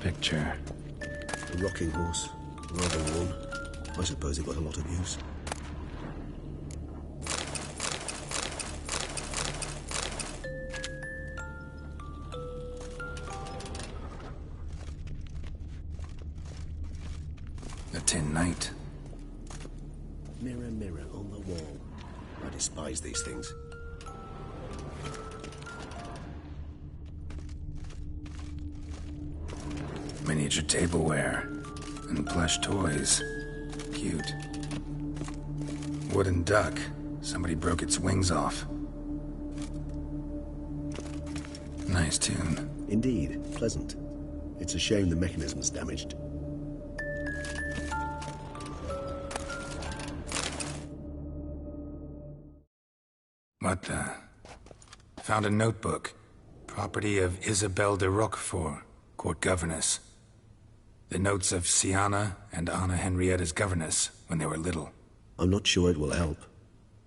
Picture. A rocking horse, rather worn. I suppose it got a lot of use. A tin knight. Mirror, mirror on the wall. I despise these things. Miniature tableware and plush toys. Cute. Wooden duck. Somebody broke its wings off. Nice tune. Indeed, pleasant. It's a shame the mechanism's damaged. What the? Found a notebook. Property of Isabelle de Roquefort, court governess. The notes of Siana and Anna Henrietta's governess when they were little. I'm not sure it will help,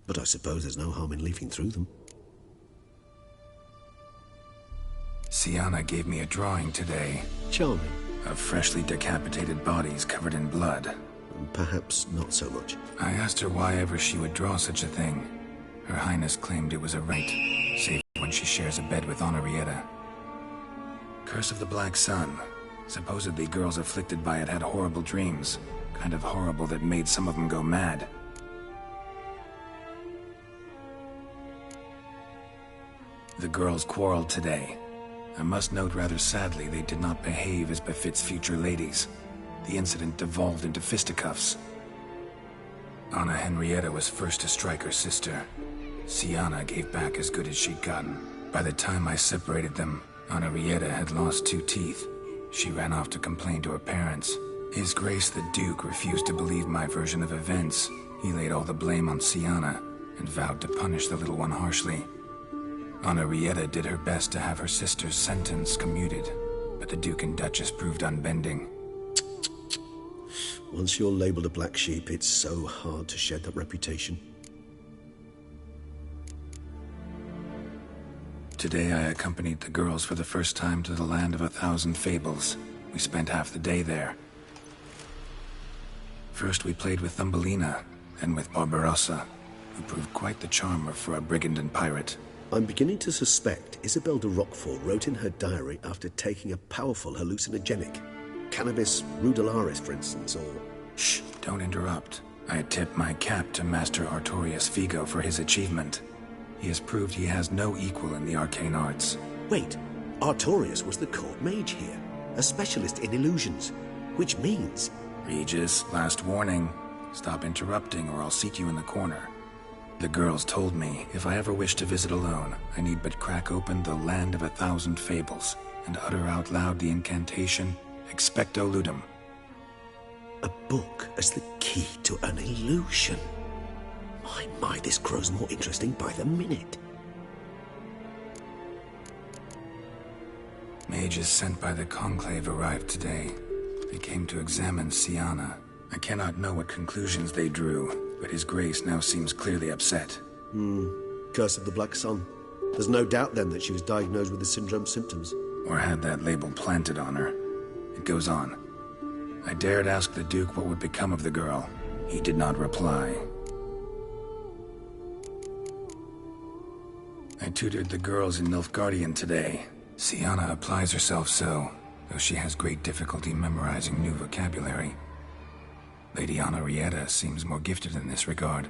but I suppose there's no harm in leafing through them. Siana gave me a drawing today. Charming. Of freshly decapitated bodies covered in blood. Perhaps not so much. I asked her why ever she would draw such a thing. Her Highness claimed it was a right, save when she shares a bed with Henrietta. Curse of the Black Sun. Supposedly girls afflicted by it had horrible dreams. Kind of horrible that made some of them go mad. The girls quarreled today. I must note rather sadly they did not behave as befits future ladies. The incident devolved into fisticuffs. Anna Henrietta was first to strike her sister. Siana gave back as good as she'd gotten. By the time I separated them, Henrietta had lost 2 teeth. She ran off to complain to her parents. His Grace the Duke refused to believe my version of events. He laid all the blame on Siana and vowed to punish the little one harshly. Henrietta did her best to have her sister's sentence commuted, but the Duke and Duchess proved unbending. Once you're labelled a black sheep, it's so hard to shed that reputation. Today I accompanied the girls for the first time to the land of 1,000 fables. We spent half the day there. First we played with Thumbelina, then with Barbarossa, who proved quite the charmer for a brigand and pirate. I'm beginning to suspect Isabelle de Roquefort wrote in her diary after taking a powerful hallucinogenic. Cannabis rudelaris, for instance, or... Shh, don't interrupt. I tip my cap to Master Artorius Figo for his achievement. He has proved he has no equal in the arcane arts. Wait, Artorius was the court mage here, a specialist in illusions, which means... Regis, last warning. Stop interrupting or I'll seat you in the corner. The girls told me if I ever wish to visit alone, I need but crack open the land of 1,000 fables and utter out loud the incantation Expecto Ludum. A book as the key to an illusion. My, this grows more interesting by the minute. Mages sent by the Conclave arrived today. They came to examine Siana. I cannot know what conclusions they drew, but His Grace now seems clearly upset. Curse of the Black Sun. There's no doubt then that she was diagnosed with the syndrome symptoms. Or had that label planted on her. It goes on. I dared ask the Duke what would become of the girl. He did not reply. I tutored the girls in Nilfgaardian today. Siana applies herself so, though she has great difficulty memorizing new vocabulary. Lady Henrietta seems more gifted in this regard,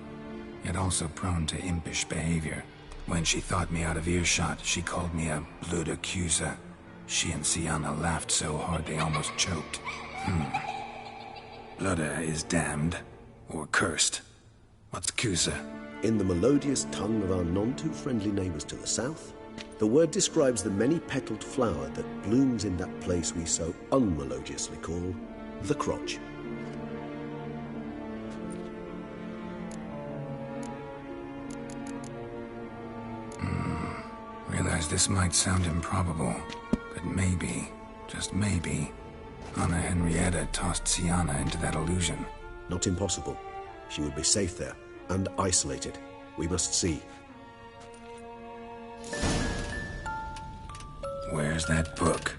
yet also prone to impish behavior. When she thought me out of earshot, she called me a blood accuser. She and Siana laughed so hard they almost choked. Blooda is damned, or cursed. What's Cusa? In the melodious tongue of our none-too-friendly neighbours to the south, the word describes the many-petalled flower that blooms in that place we so unmelodiously call the crotch. Realize this might sound improbable, but maybe, just maybe, Anna Henrietta tossed Siana into that illusion. Not impossible. She would be safe there, and isolated. We must see. Where's that book?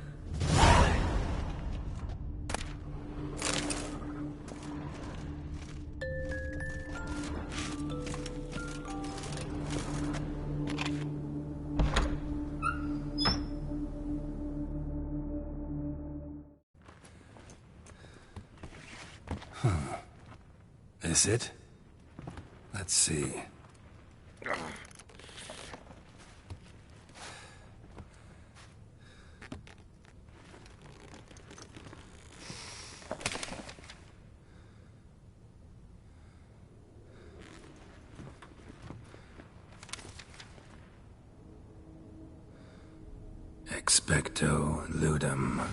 This it? Let's see. Expecto Ludum.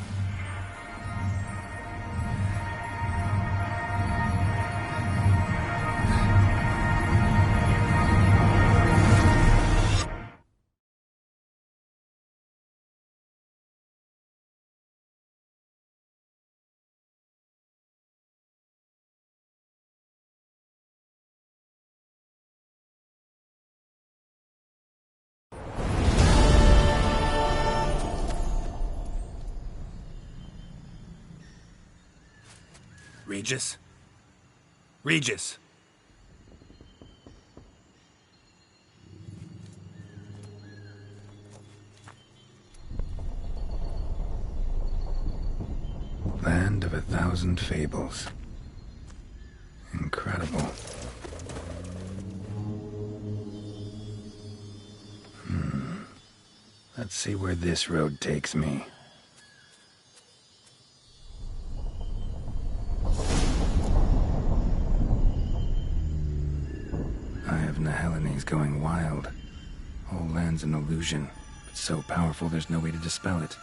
Regis? Regis! Land of 1,000 fables. Incredible. Let's see where this road takes me. Eye of Nehelene is going wild. Whole land's an illusion, but so powerful there's no way to dispel it.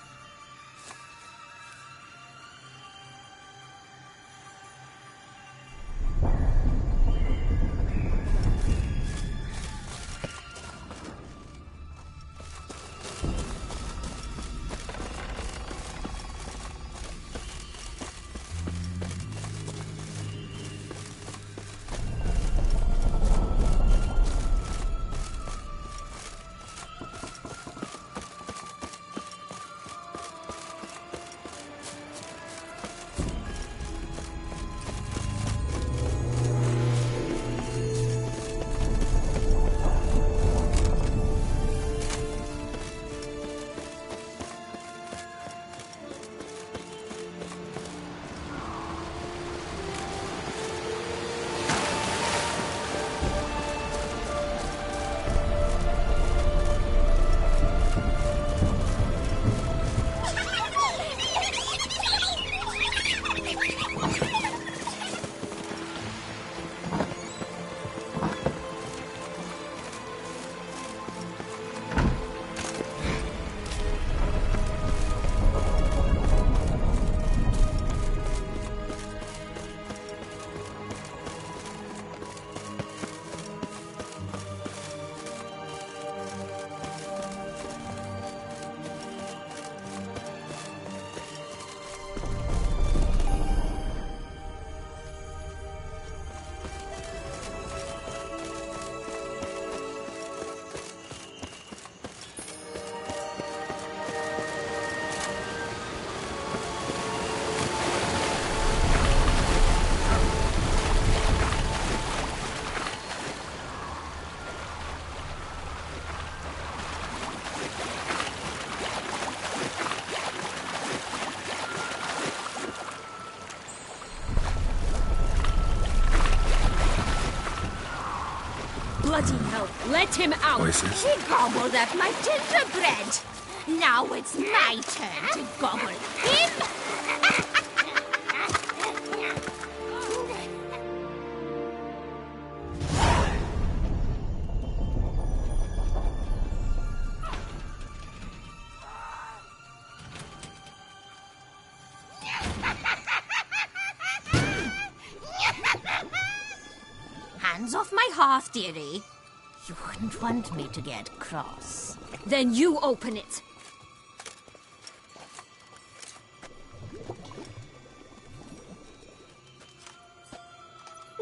Bloody hell, let him out! Voices. He gobbled up my gingerbread. Now it's my turn to gobble him. Hands off my hearth, dearie. You wouldn't want me to get cross. Then you open it.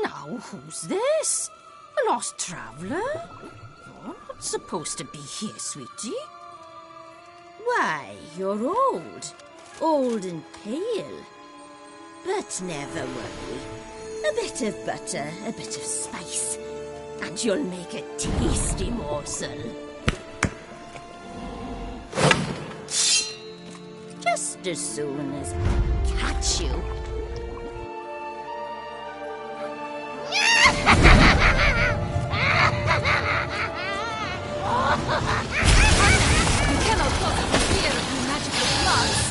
Now, who's this? A lost traveler? You're not supposed to be here, sweetie. Why, you're old. Old and pale. But never worry. A bit of butter, a bit of spice, and you'll make a tasty morsel. Just as soon as I catch you. You cannot possibly fear of the magical floods.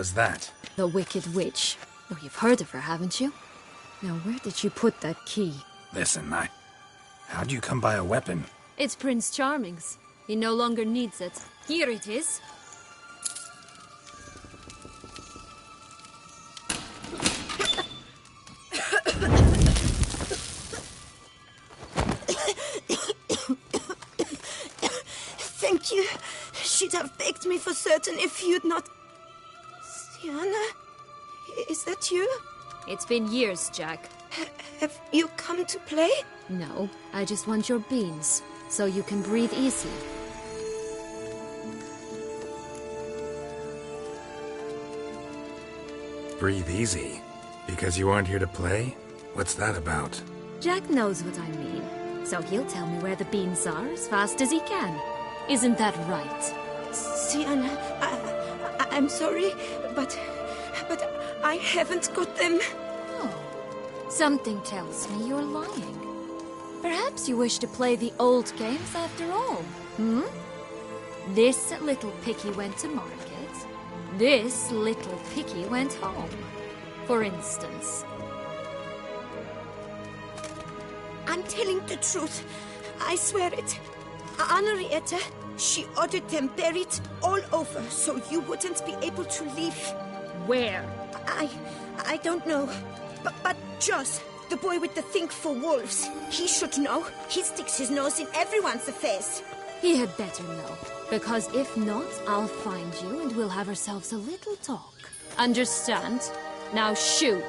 was that? The Wicked Witch. Oh, you've heard of her, haven't you? Now, where did you put that key? Listen, how'd you come by a weapon? It's Prince Charming's. He no longer needs it. Here it is. Thank you. She'd have begged me for certain if you'd not... Sienna? Is that you? It's been years, Jack. Have you come to play? No, I just want your beans, so you can breathe easy. Breathe easy? Because you aren't here to play? What's that about? Jack knows what I mean, so he'll tell me where the beans are as fast as he can. Isn't that right? Sienna, I'm sorry, but I haven't got them. Oh, something tells me you're lying. Perhaps you wish to play the old games after all, This little picky went to market. This little picky went home, for instance. I'm telling the truth. I swear it. Henrietta, she ordered them buried all over so you wouldn't be able to leave. Where? I don't know. But Joss, the boy with the thing for wolves, he should know. He sticks his nose in everyone's affairs. He had better know, because if not, I'll find you and we'll have ourselves a little talk. Understand? Now shoot!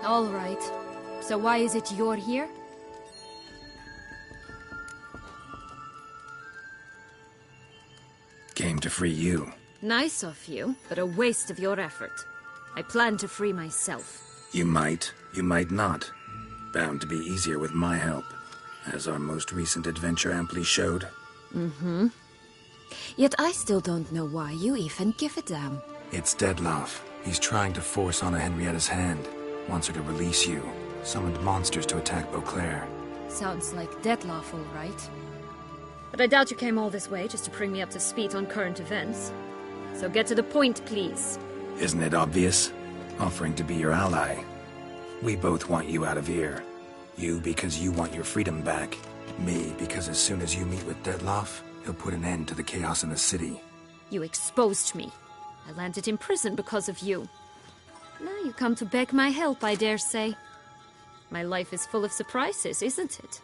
All right. So why is it you're here? Came to free you. Nice of you, but a waste of your effort. I plan to free myself. You might not. Bound to be easier with my help, as our most recent adventure amply showed. Yet I still don't know why you even give a damn. It's Dettlaff. He's trying to force Anna Henrietta's hand. Wants her to release you. Summoned monsters to attack Beauclair. Sounds like Dettlaff, all right. But I doubt you came all this way just to bring me up to speed on current events. So get to the point, please. Isn't it obvious? Offering to be your ally. We both want you out of here. You because you want your freedom back. Me because as soon as you meet with Dettlaff, he'll put an end to the chaos in the city. You exposed me. I landed in prison because of you. Now you come to beg my help, I dare say. My life is full of surprises, isn't it?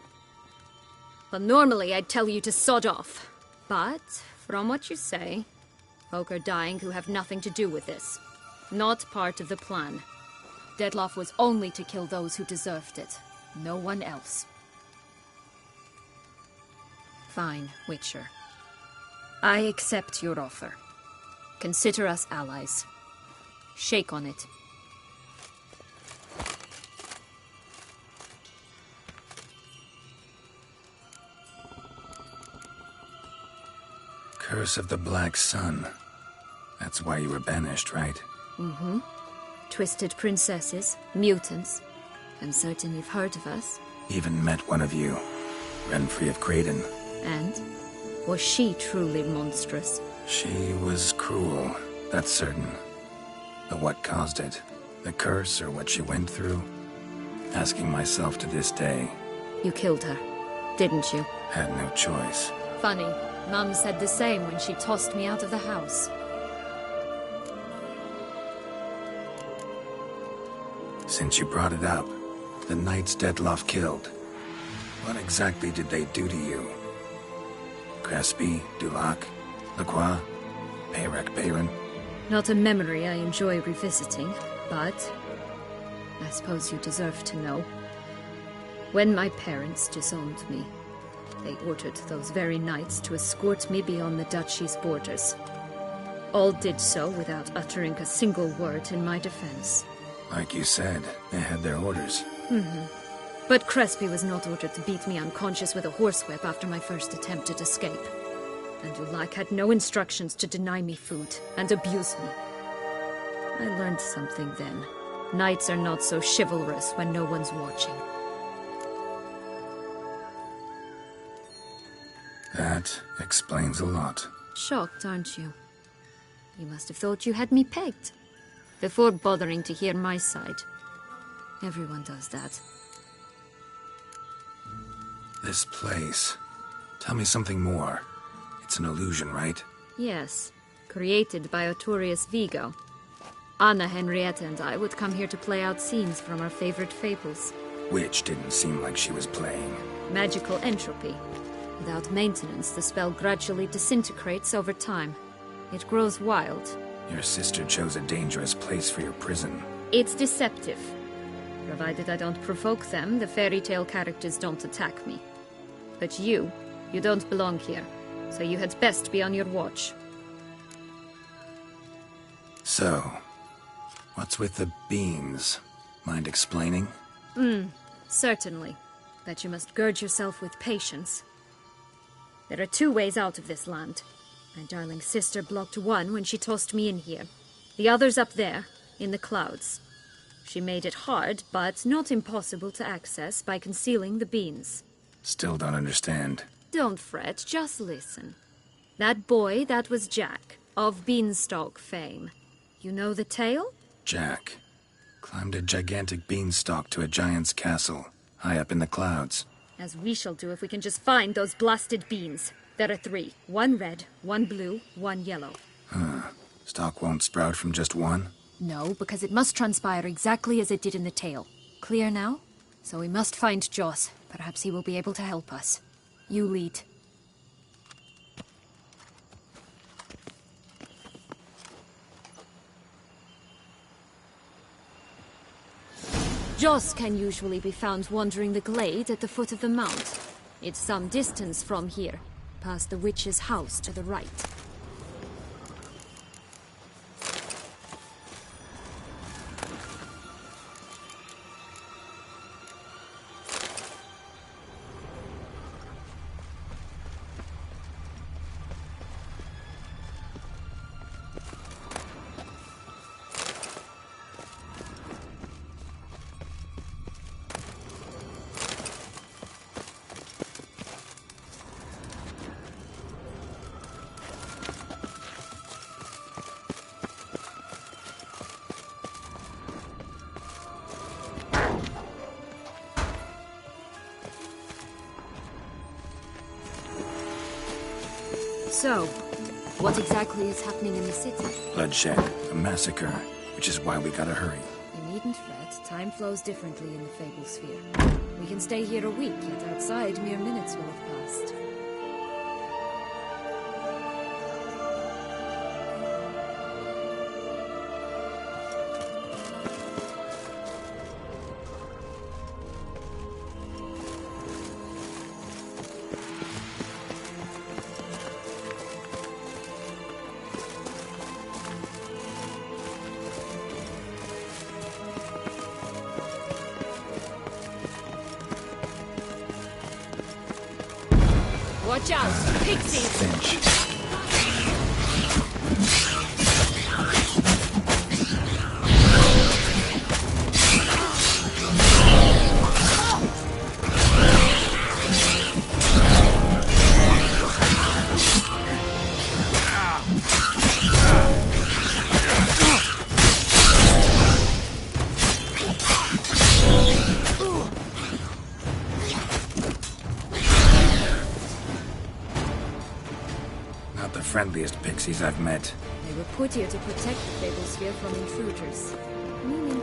Well, normally I'd tell you to sod off. But, from what you say, folk are dying who have nothing to do with this. Not part of the plan. Dettlaff was only to kill those who deserved it. No one else. Fine, Witcher. I accept your offer. Consider us allies. Shake on it. Curse of the Black Sun. That's why you were banished, right? Twisted princesses, mutants. I'm certain you've heard of us. Even met one of you. Renfrey of Craden. And? Was she truly monstrous? She was cruel, that's certain. But what caused it? The curse or what she went through? Asking myself to this day. You killed her, didn't you? Had no choice. Funny. Mum said the same when she tossed me out of the house. Since you brought it up, the knights Dettlaff killed. What exactly did they do to you? Crespi, Dulac, Lacroix, Peyrac. Not a memory I enjoy revisiting, but I suppose you deserve to know. When my parents disowned me, they ordered those very knights to escort me beyond the duchy's borders. All did so without uttering a single word in my defense. Like you said, they had their orders. But Crespi was not ordered to beat me unconscious with a horsewhip after my first attempted escape. And Dulac had no instructions to deny me food and abuse me. I learned something then. Knights are not so chivalrous when no one's watching. That explains a lot. Shocked, aren't you? You must have thought you had me pegged. Before bothering to hear my side. Everyone does that. This place. Tell me something more. It's an illusion, right? Yes. Created by Arturius Vigo. Anna, Henrietta, and I would come here to play out scenes from our favorite fables. Which didn't seem like she was playing. Magical entropy. Without maintenance, the spell gradually disintegrates over time. It grows wild. Your sister chose a dangerous place for your prison. It's deceptive. Provided I don't provoke them, the fairy tale characters don't attack me. But you don't belong here, so you had best be on your watch. So, what's with the beans? Mind explaining? Certainly. But you must gird yourself with patience. There are 2 ways out of this land. My darling sister blocked one when she tossed me in here. The other's up there, in the clouds. She made it hard, but not impossible to access by concealing the beans. Still don't understand. Don't fret, just listen. That boy, that was Jack, of Beanstalk fame. You know the tale? Jack climbed a gigantic beanstalk to a giant's castle, high up in the clouds. As we shall do if we can just find those blasted beans. There are 3. 1 red, 1 blue, 1 yellow. Stalk won't sprout from just one? No, because it must transpire exactly as it did in the tale. Clear now? So we must find Joss. Perhaps he will be able to help us. You lead. Joss can usually be found wandering the glade at the foot of the mount. It's some distance from here, past the witch's house to the right. So, what exactly is happening in the city? Bloodshed, a massacre, which is why we gotta hurry. You needn't fret. Time flows differently in the Fable Sphere. We can stay here a week, yet outside mere minutes will have passed. Watch out! Pixies! Finch. Friendliest pixies I've met. They were put here to protect the Fable Sphere from intruders. Meaning...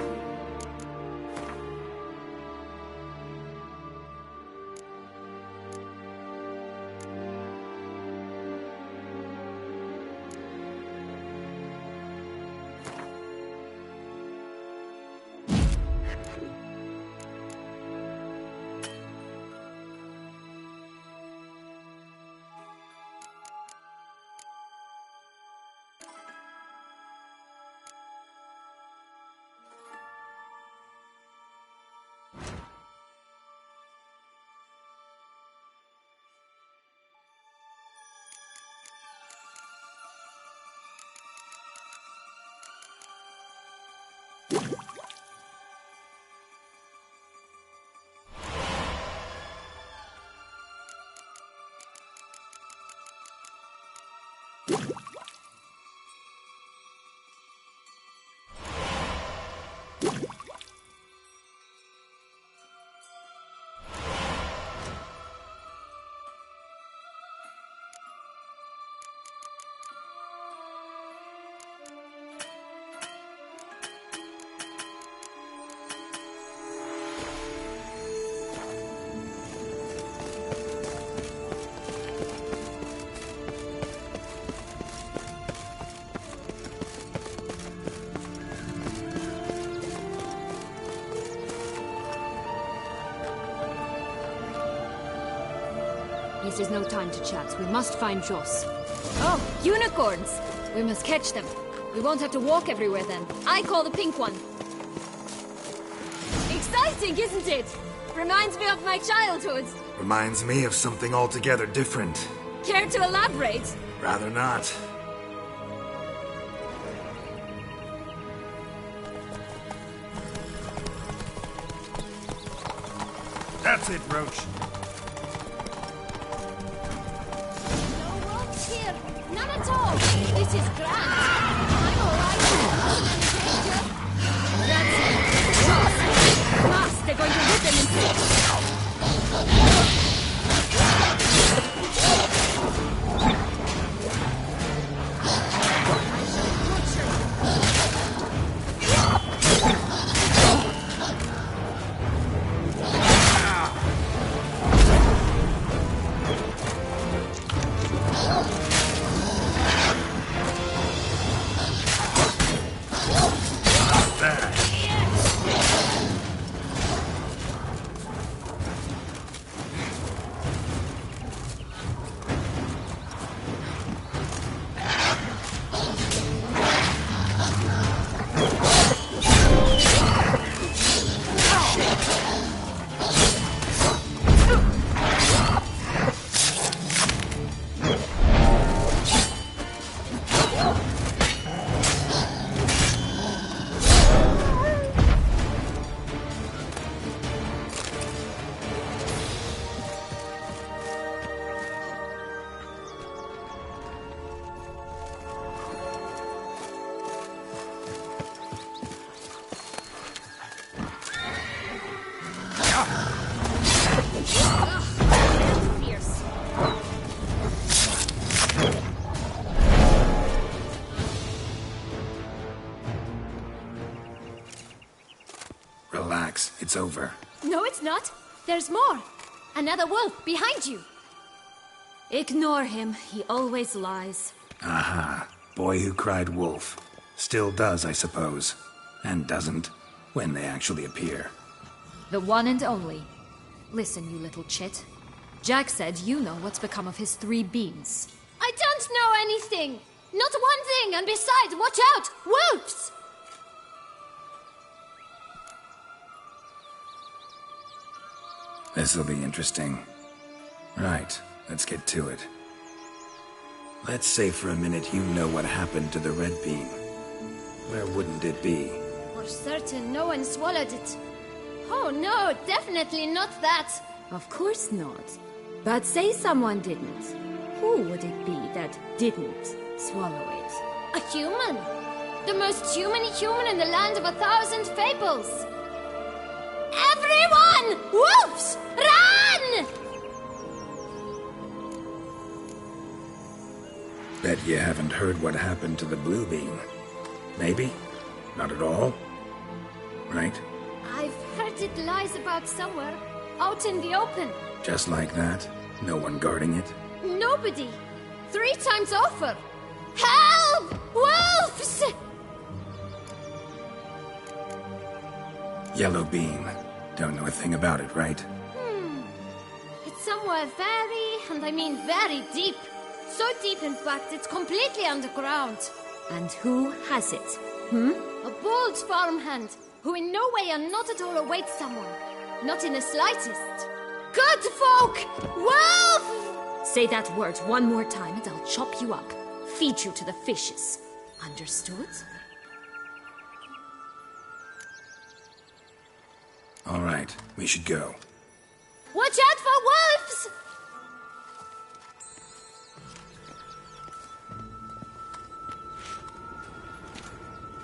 This is no time to chat. We must find Joss. Oh, unicorns! We must catch them. We won't have to walk everywhere then. I call the pink one. Exciting, isn't it? Reminds me of my childhood. Reminds me of something altogether different. Care to elaborate? Rather not. That's it, Roach. No wolves here. None at all. This is grand. I'm alright. That's it. Joss. Fast. They're going to rip them in six. Relax, it's over. No, it's not. There's more. Another wolf behind you. Ignore him. He always lies. Aha. Boy who cried wolf. Still does, I suppose. And doesn't, when they actually appear. The one and only. Listen, you little chit. Jack said you know what's become of his 3 beans. I don't know anything! Not one thing, and besides, watch out! Wolves! This'll be interesting. Right, let's get to it. Let's say for a minute you know what happened to the red bean. Where wouldn't it be? For certain, no one swallowed it. Oh no, definitely not that. Of course not. But say someone didn't. Who would it be that didn't swallow it? A human. The most human in the land of 1,000 fables. Everyone! Wolves! Run! Bet you haven't heard what happened to the blue bean. Maybe? Not at all? Right? I've heard it lies about somewhere, out in the open. Just like that? No one guarding it? Nobody. 3 times over. Help! Wolves! Yellow bean. Don't know a thing about it, right? It's somewhere very, and I mean very deep. So deep, in fact, it's completely underground. And who has it? A bold farmhand, who in no way and not at all awaits someone. Not in the slightest. Good folk! Wolf! Say that word one more time and I'll chop you up. Feed you to the fishes. Understood? All right, we should go. Watch out for wolves!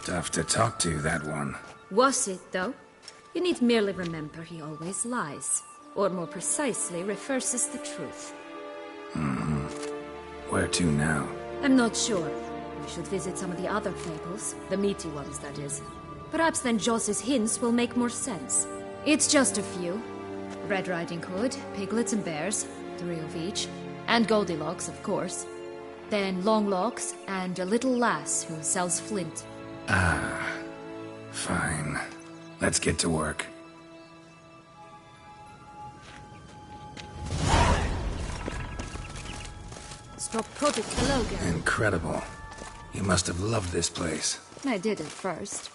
Tough to talk to, that one. Was it, though? You need merely remember he always lies. Or more precisely, reverses the truth. Where to now? I'm not sure. We should visit some of the other fables. The meaty ones, that is. Perhaps then Joss's hints will make more sense. It's just a few. Red Riding Hood, piglets and bears, 3 of each. And Goldilocks, of course. Then Longlocks, and a little lass who sells flint. Fine. Let's get to work. just dropped product below, Gary. Incredible. You must have loved this place. I did at first.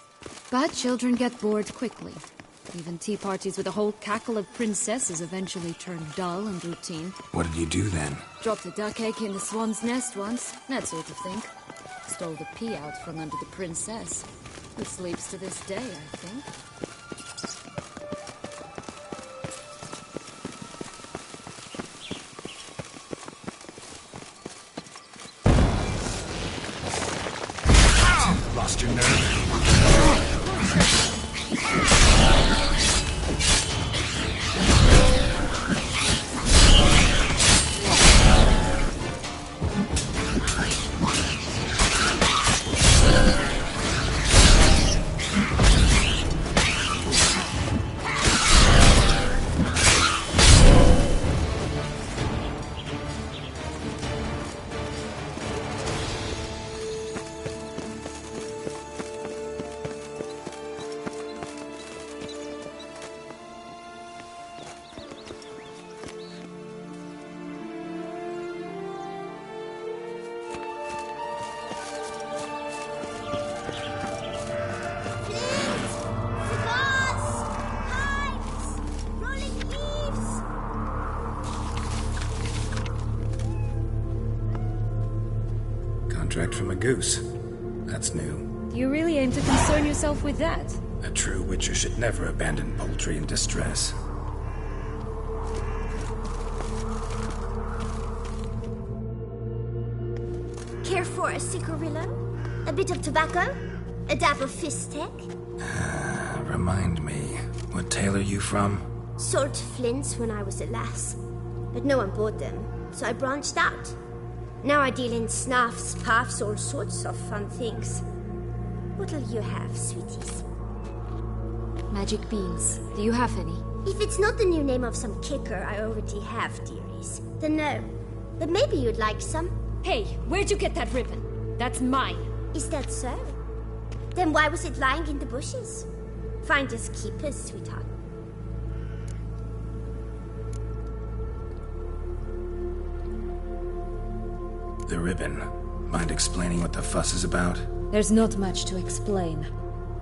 But children get bored quickly. Even tea parties with a whole cackle of princesses eventually turn dull and routine. What did you do then? Dropped a duck egg in the swan's nest once, that sort of thing. Stole the pea out from under the princess, who sleeps to this day, I think. Lost your nerve? Contract from a goose. That's new. You really aim to concern yourself with that? A true witcher should never abandon poultry in distress. Care for a cigarillo? A bit of tobacco? A dab of fistek? Remind me, what tale are you from? Sold flints when I was a lass. But no one bought them, so I branched out. Now I deal in snuffs, puffs, all sorts of fun things. What'll you have, sweeties? Magic beans. Do you have any? If it's not the new name of some kicker I already have, dearies, then no. But maybe you'd like some. Hey, where'd you get that ribbon? That's mine. Is that so? Then why was it lying in the bushes? Finders keepers, sweetheart. The ribbon. Mind explaining what the fuss is about? There's not much to explain.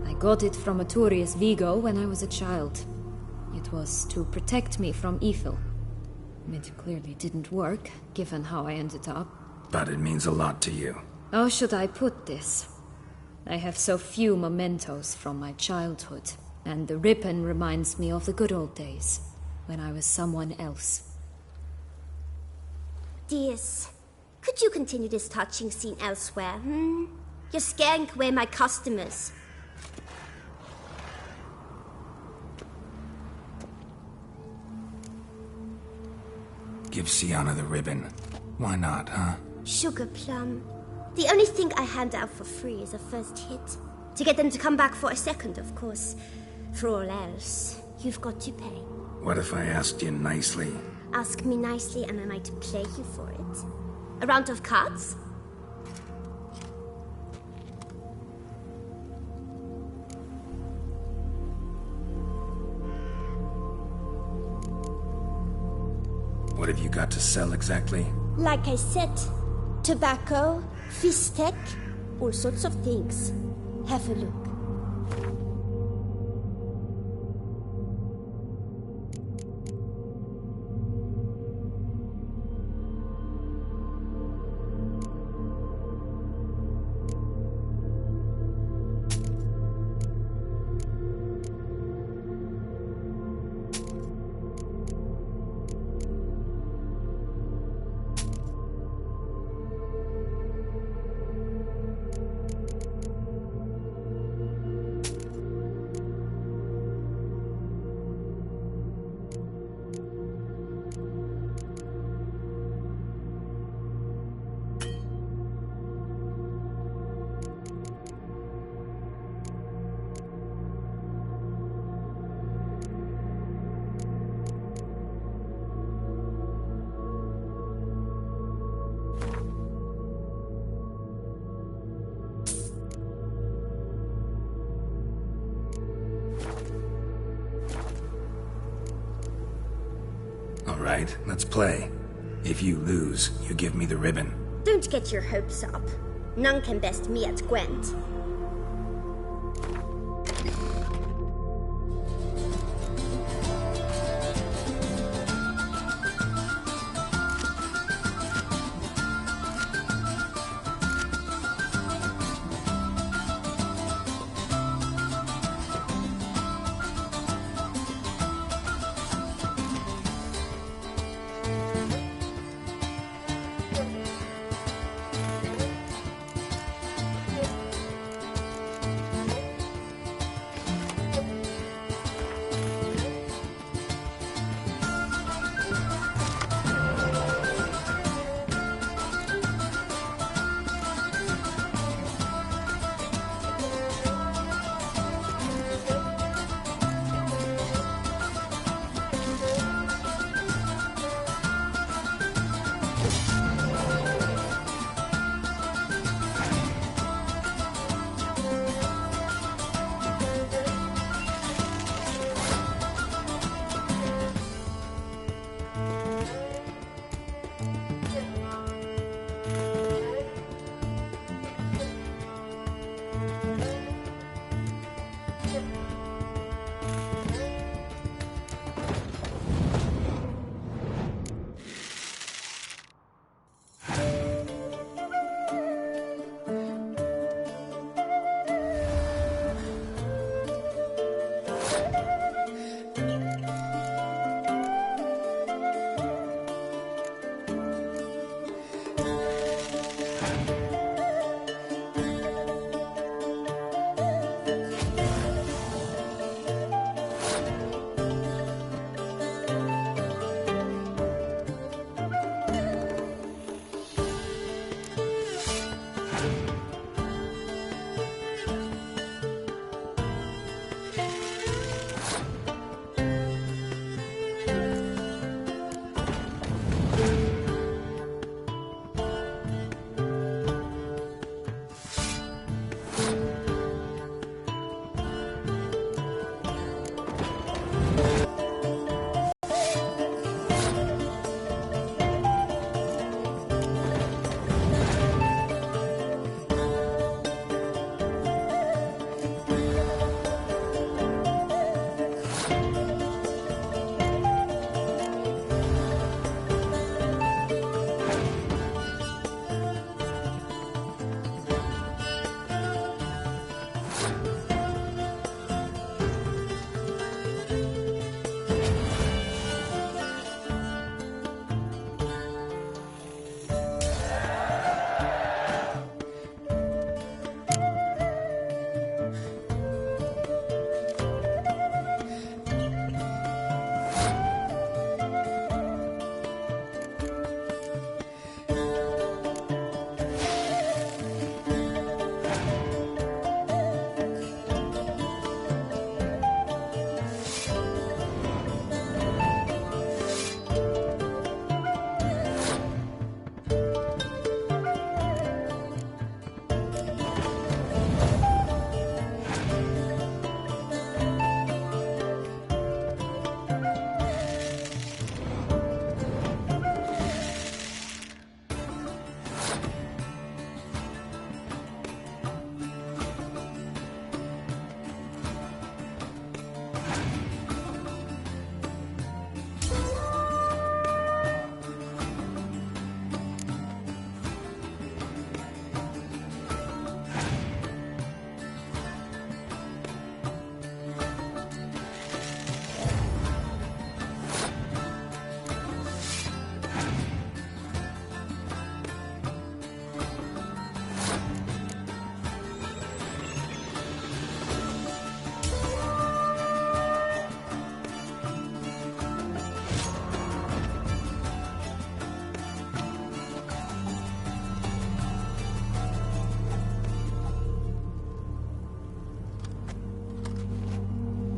I got it from Arturius Vigo when I was a child. It was to protect me from evil. It clearly didn't work, given how I ended up. But it means a lot to you. How should I put this? I have so few mementos from my childhood, and the ribbon reminds me of the good old days, when I was someone else. Dears, could you continue this touching scene elsewhere, You're scaring away my customers. Give Sienna the ribbon. Why not, huh? Sugar plum. The only thing I hand out for free is a first hit. To get them to come back for a second, of course. For all else, you've got to pay. What if I asked you nicely? Ask me nicely and I might play you for it. A round of cards? What have you got to sell exactly? Like I said, tobacco, fistek, all sorts of things. Have a look. All right, let's play. If you lose, you give me the ribbon. Don't get your hopes up. None can best me at Gwent.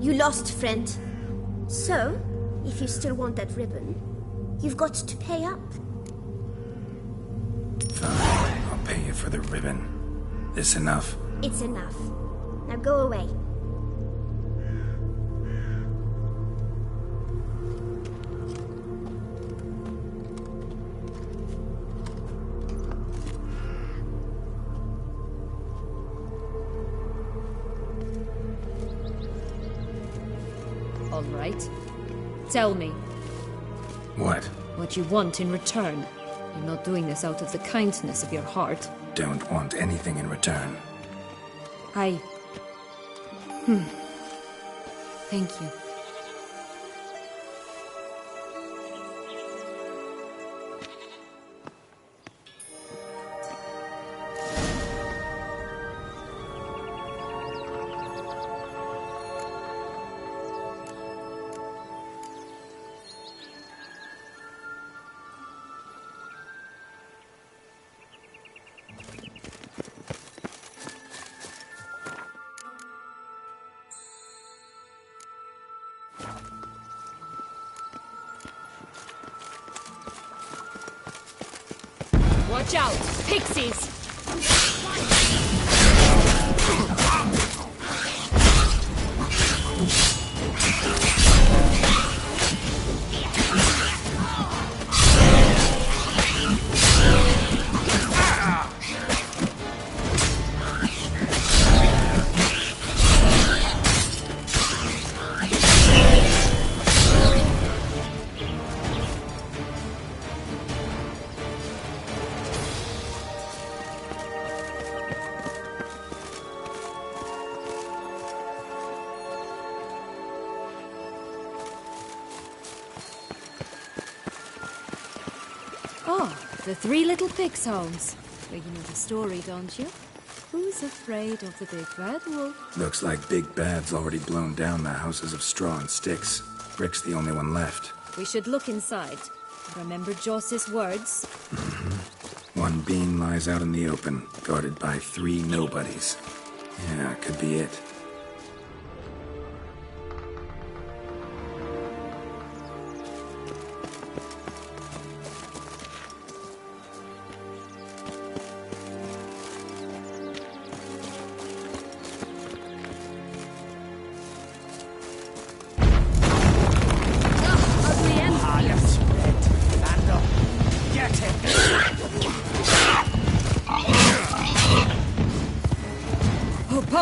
You lost, friend. So, if you still want that ribbon, you've got to pay up. Fine, I'll pay you for the ribbon. This enough? It's enough. Now go away. all right. Tell me. What? What you want in return. You're not doing this out of the kindness of your heart. Don't want anything in return. Thank you. Watch out! Pixies! Oh, the Three Little Pigs homes. Well, you know the story, don't you? Who's afraid of the big bad wolf? Looks like Big Bad's already blown down the houses of straw and sticks. Brick's the only one left. We should look inside. Remember Joss's words? One beam lies out in the open, guarded by 3 nobodies. Yeah, could be it.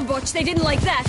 Watch, they didn't like that.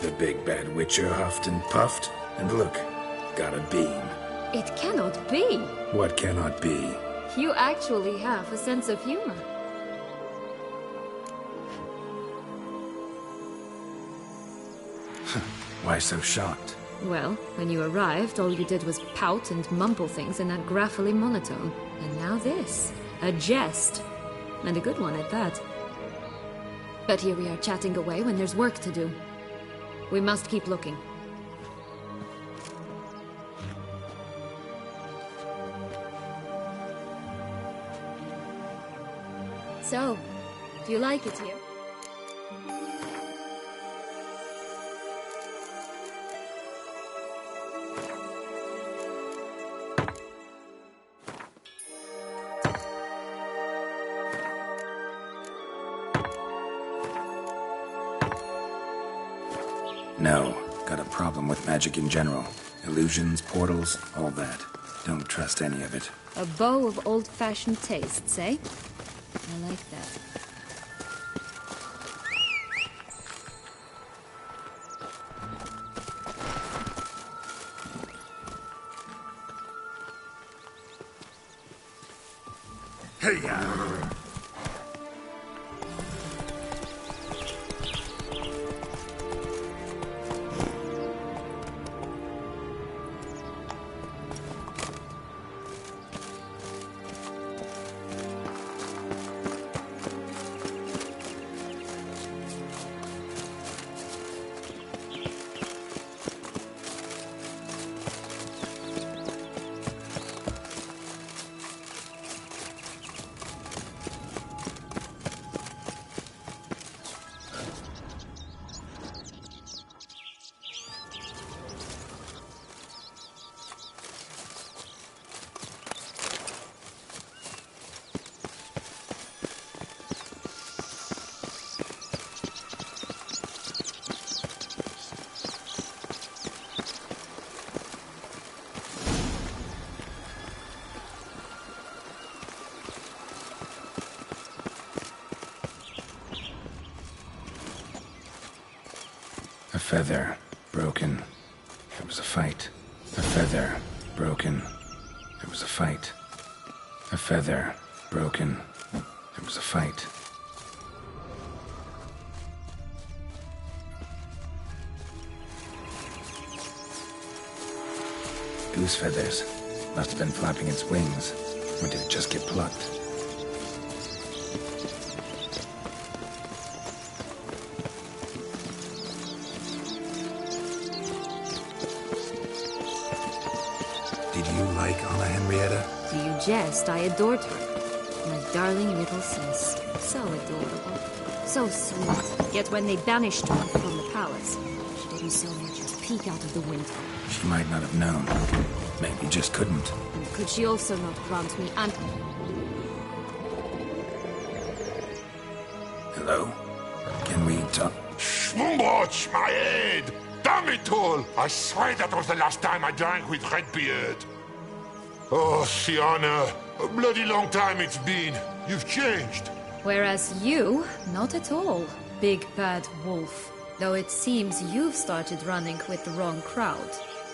The big bad witcher huffed and puffed, and look, got a beam. It cannot be. What cannot be? You actually have a sense of humor. Why so shocked? Well, when you arrived, all you did was pout and mumble things in that graphily monotone. And now this. A jest. And a good one at that. But here we are chatting away when there's work to do. We must keep looking. So, do you like it here? No. Got a problem with magic in general. Illusions, portals, all that. Don't trust any of it. A bow of old-fashioned tastes, eh? I like that. Hey-ya! A feather, broken. It was a fight. A feather, broken. It was a fight. A feather, broken. It was a fight. Goose feathers. Must have been flapping its wings. Or did it just get plucked? Did you like Anna Henrietta? Do you jest? I adored her. My darling little sis. So adorable. So sweet. Yet when they banished her from the palace, she didn't so much as peek out of the window. She might not have known. Maybe just couldn't. And could she also not grant me and... Hello? Can we talk? Schmumbotch, my head! Damn it all! I swear that was the last time I drank with Redbeard. Oh, Sienna, a bloody long time it's been. You've changed. Whereas you, not at all, big bad wolf. Though it seems you've started running with the wrong crowd.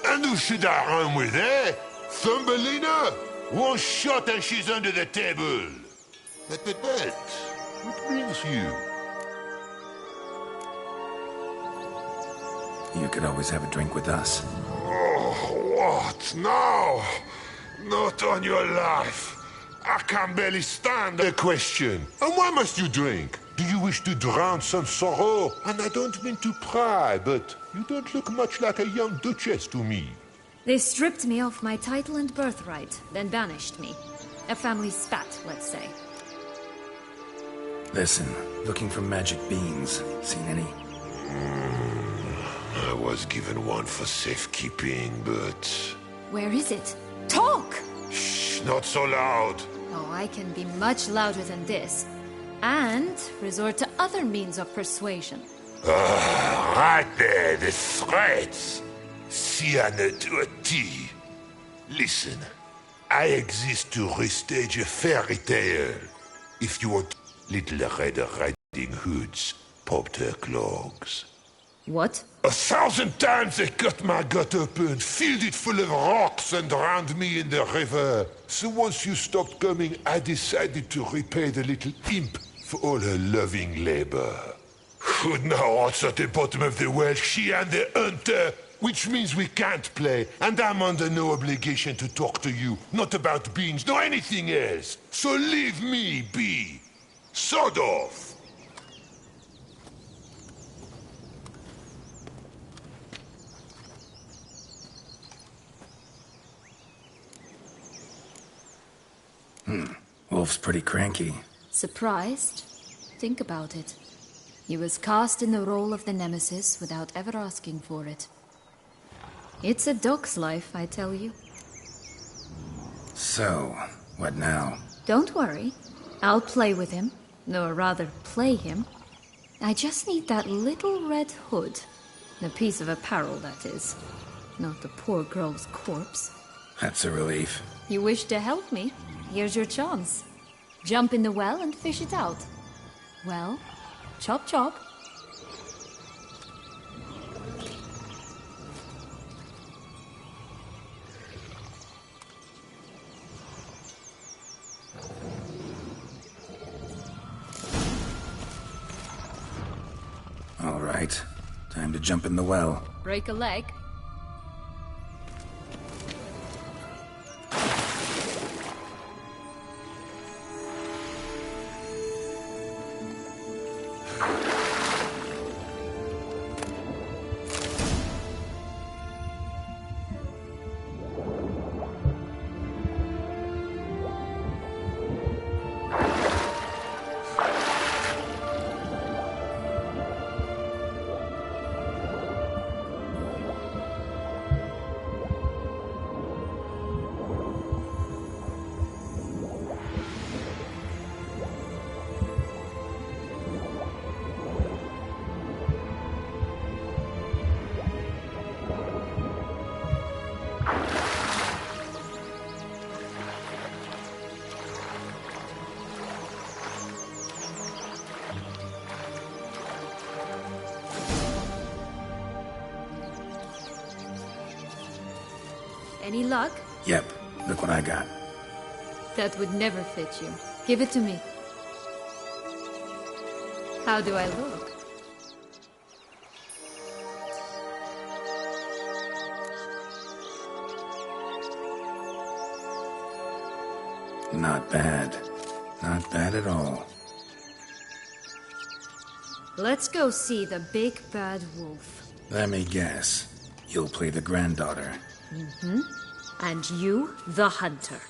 And who should I run with, eh? Thumbelina? One shot and she's under the table. But, what brings you? You could always have a drink with us. Oh, what now? Not on your life. I can barely stand the question. And why must you drink? Do you wish to drown some sorrow? And I don't mean to pry, but you don't look much like a young duchess to me. They stripped me of my title and birthright, then banished me. A family spat, let's say. Listen, looking for magic beans. Seen any? I was given one for safekeeping, but... Where is it? Talk! Shh, not so loud. Oh, I can be much louder than this. And resort to other means of persuasion. Right there, the threats. Sienna to a T. Listen, I exist to restage a fairy tale. If you want Little Red Riding Hoods popped her clogs. What? 1,000 times they cut my gut open, filled it full of rocks and drowned me in the river. So once you stopped coming, I decided to repay the little imp for all her loving labor. Now it's at the bottom of the well, she and the hunter, which means we can't play, and I'm under no obligation to talk to you, not about beans, nor anything else. So leave me be. Sod off. Wolf's pretty cranky. Surprised? Think about it. He was cast in the role of the Nemesis without ever asking for it. It's a dog's life, I tell you. So, what now? Don't worry. I'll play with him. Or rather, play him. I just need that little red hood. The piece of apparel, that is. Not the poor girl's corpse. That's a relief. You wish to help me? Here's your chance. Jump in the well and fish it out. Well, chop chop. All right. Time to jump in the well. Break a leg. Any luck? Yep, look what I got. That would never fit you. Give it to me. How do I look? Not bad. Not bad at all. Let's go see the big bad wolf. Let me guess. You'll play the granddaughter. Mm-hmm. And you, the hunter.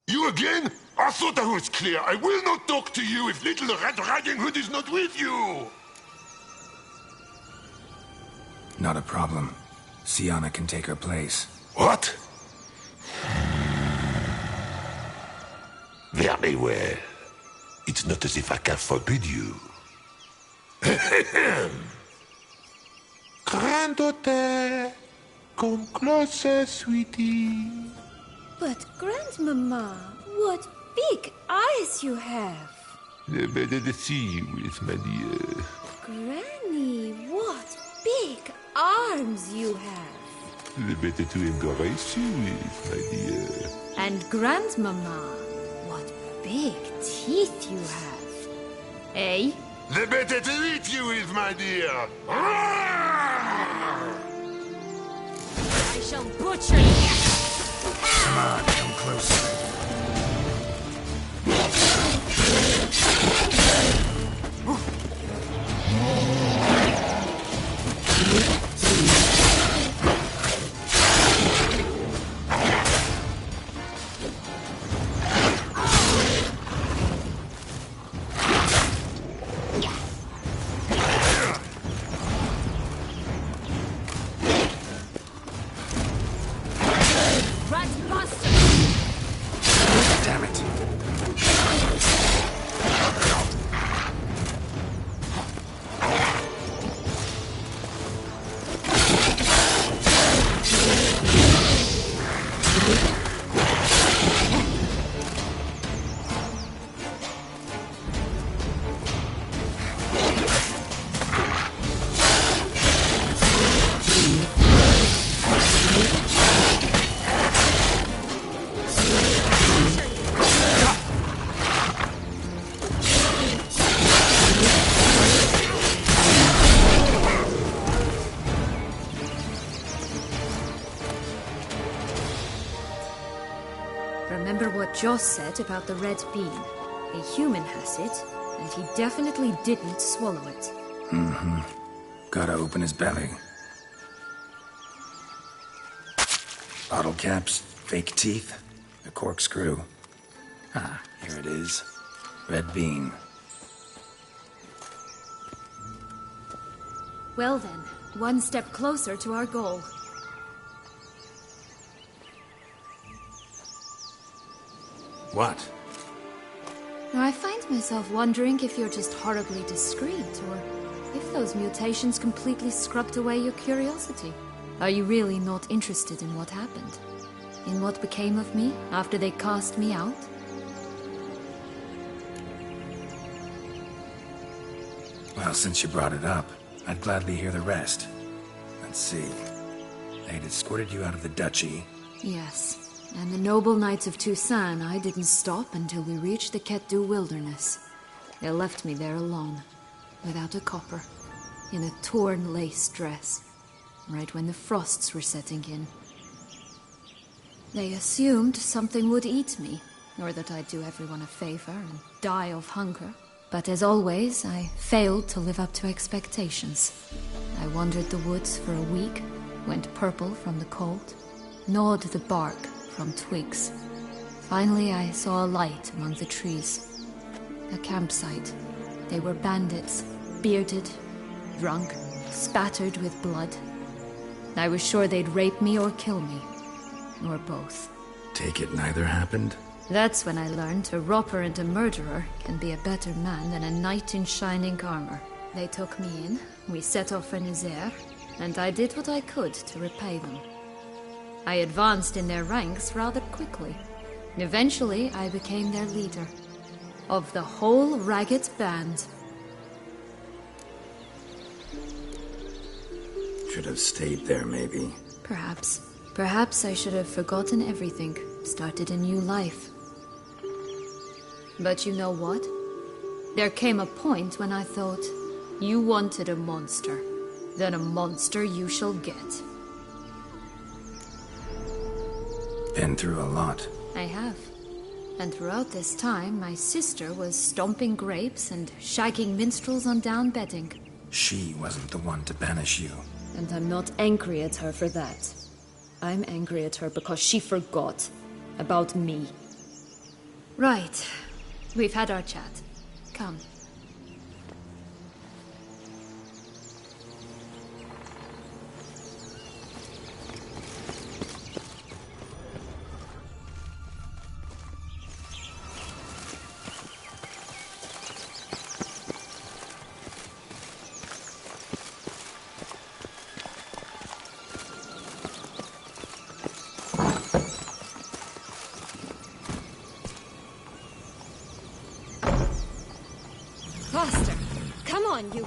You again? I thought I was clear. I will not talk to you if little Red Riding Hood is not with you. Not a problem. Sienna can take her place. What? Very well. It's not as if I can forbid you. Granddaughter, come closer, sweetie. But, Grandmama, what big eyes you have. The better to see you with, my dear. Granny, what big arms you have. The better to embrace you with, my dear. And Grandmama, what big teeth you have. Eh? The better to eat you with, my dear. I shall butcher you. Come on, come closer. Remember what Joss said about the red bean. A human has it, and he definitely didn't swallow it. Mm-hmm. Gotta open his belly. Bottle caps, fake teeth, a corkscrew. Ah, here it is. Red bean. Well then, one step closer to our goal. What? Now, I find myself wondering if you're just horribly discreet, or if those mutations completely scrubbed away your curiosity. Are you really not interested in what happened? In what became of me after they cast me out? Well, since you brought it up, I'd gladly hear the rest. Let's see. They'd escorted you out of the duchy. Yes. And the noble knights of Toussaint, I didn't stop until we reached the Ketdu wilderness. They left me there alone, without a copper, in a torn lace dress, right when the frosts were setting in. They assumed something would eat me, or that I'd do everyone a favor and die of hunger. But as always, I failed to live up to expectations. I wandered the woods for a week, went purple from the cold, gnawed the bark from twigs. Finally, I saw a light among the trees. A campsite. They were bandits, bearded, drunk, spattered with blood. I was sure they'd rape me or kill me. Or both. Take it neither happened? That's when I learned a robber and a murderer can be a better man than a knight in shining armor. They took me in, we set off for Nazaire, and I did what I could to repay them. I advanced in their ranks rather quickly. Eventually, I became their leader. Of the whole ragged band. Should have stayed there, maybe. Perhaps. Perhaps I should have forgotten everything, started a new life. But you know what? There came a point when I thought, you wanted a monster. Then a monster you shall get. Been through a lot. I have. And throughout this time, my sister was stomping grapes and shagging minstrels on down bedding. She wasn't the one to banish you. And I'm not angry at her for that. I'm angry at her because she forgot about me. Right. We've had our chat. Come. Faster! Come on, you...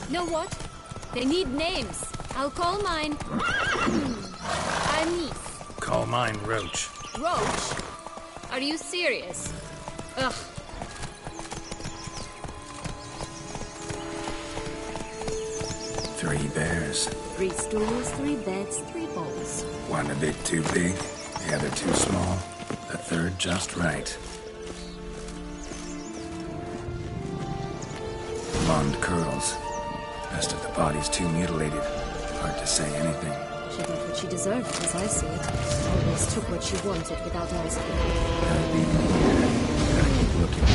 Know what? They need names. I'll call mine... Anise. Call mine Roach. Roach? Are you serious? Ugh. Three bears. 3 stools, 3 beds, 3 bowls. One a bit too big, the other too small, the third just right. Blonde curls. Rest of the body's too mutilated. Hard to say anything. She got what she deserved, as I see it. Always took what she wanted without asking. Gotta be here. Gotta keep looking.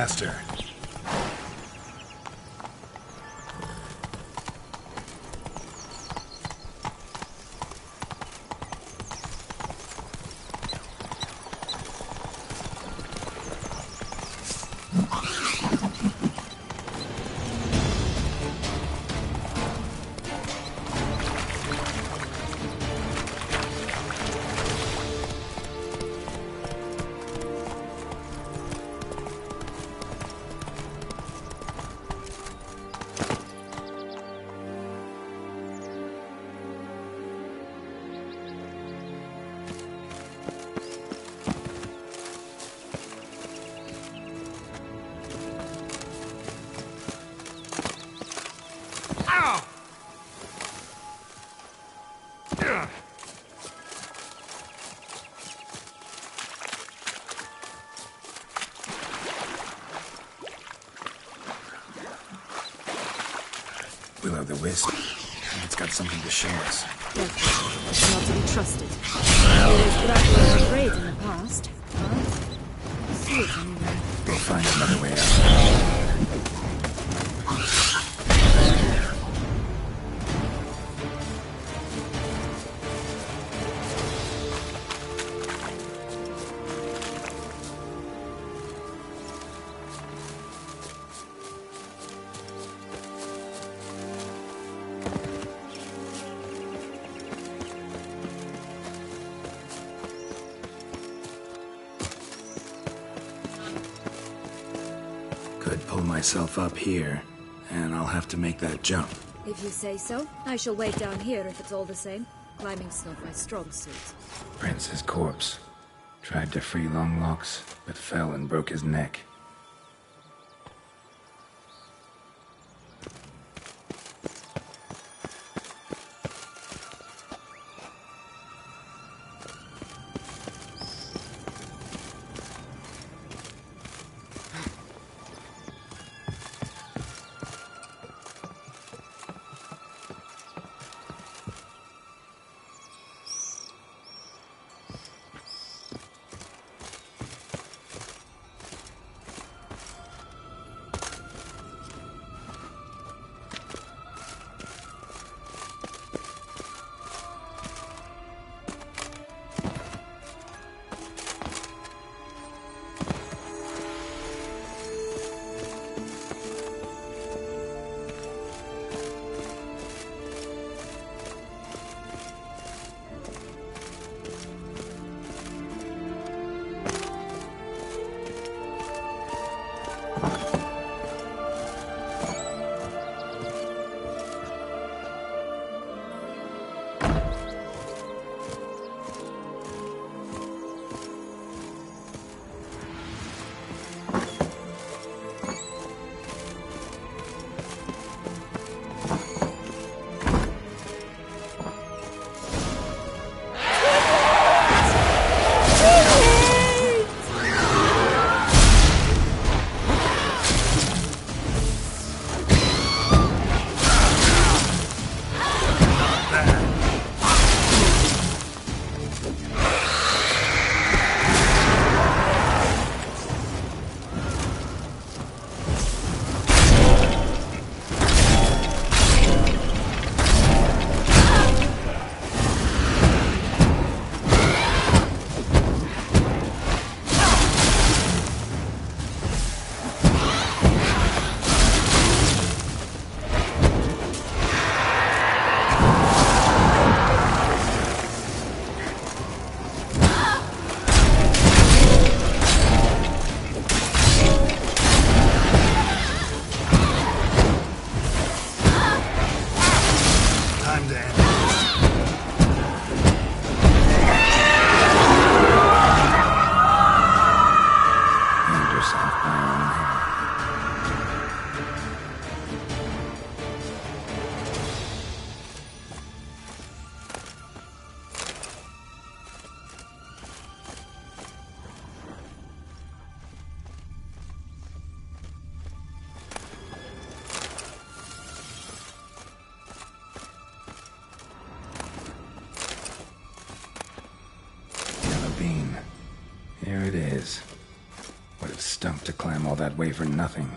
faster. Will-o'-the-wisp. It's got something to show us. It's not to be trusted. Always Dracula afraid in the past. Huh? See it anywhere. We'll find another way out. Could pull myself up here, and I'll have to make that jump. If you say so, I shall wait down here if it's all the same. Climbing's not my strong suit. Prince's corpse. Tried to free Longlocks, but fell and broke his neck. that way for nothing.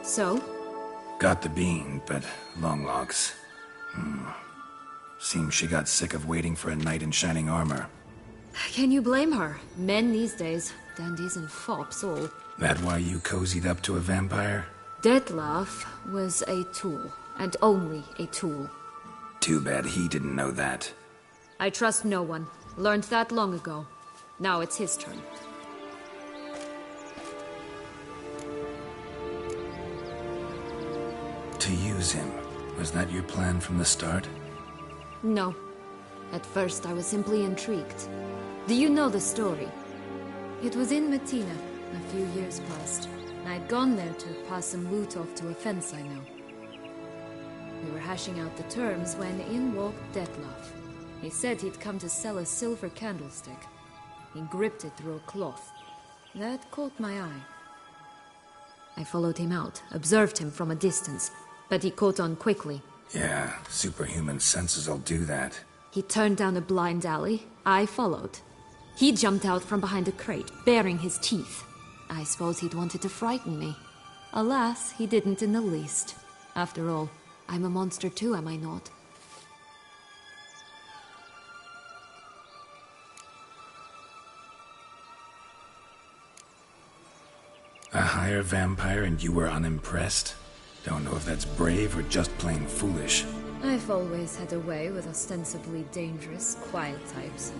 So? Got the bean, but long locks. Seems she got sick of waiting for a knight in shining armor. Can you blame her? Men these days, dandies and fops all. That why you cozied up to a vampire? Detlef was a tool, and only a tool. Too bad he didn't know that. I trust no one. Learned that long ago. Now it's his turn. To use him. Was that your plan from the start? No. At first I was simply intrigued. Do you know the story? It was in Mettina, a few years past. I'd gone there to pass some loot off to a fence I know. We were hashing out the terms when in walked Detlef. He said he'd come to sell a silver candlestick. He gripped it through a cloth. That caught my eye. I followed him out, observed him from a distance, but he caught on quickly. Yeah, superhuman senses will do that. He turned down a blind alley. I followed. He jumped out from behind a crate, baring his teeth. I suppose he'd wanted to frighten me. Alas, he didn't in the least. After all, I'm a monster too, am I not? A higher vampire and you were unimpressed? Don't know if that's brave or just plain foolish. I've always had a way with ostensibly dangerous, quiet types.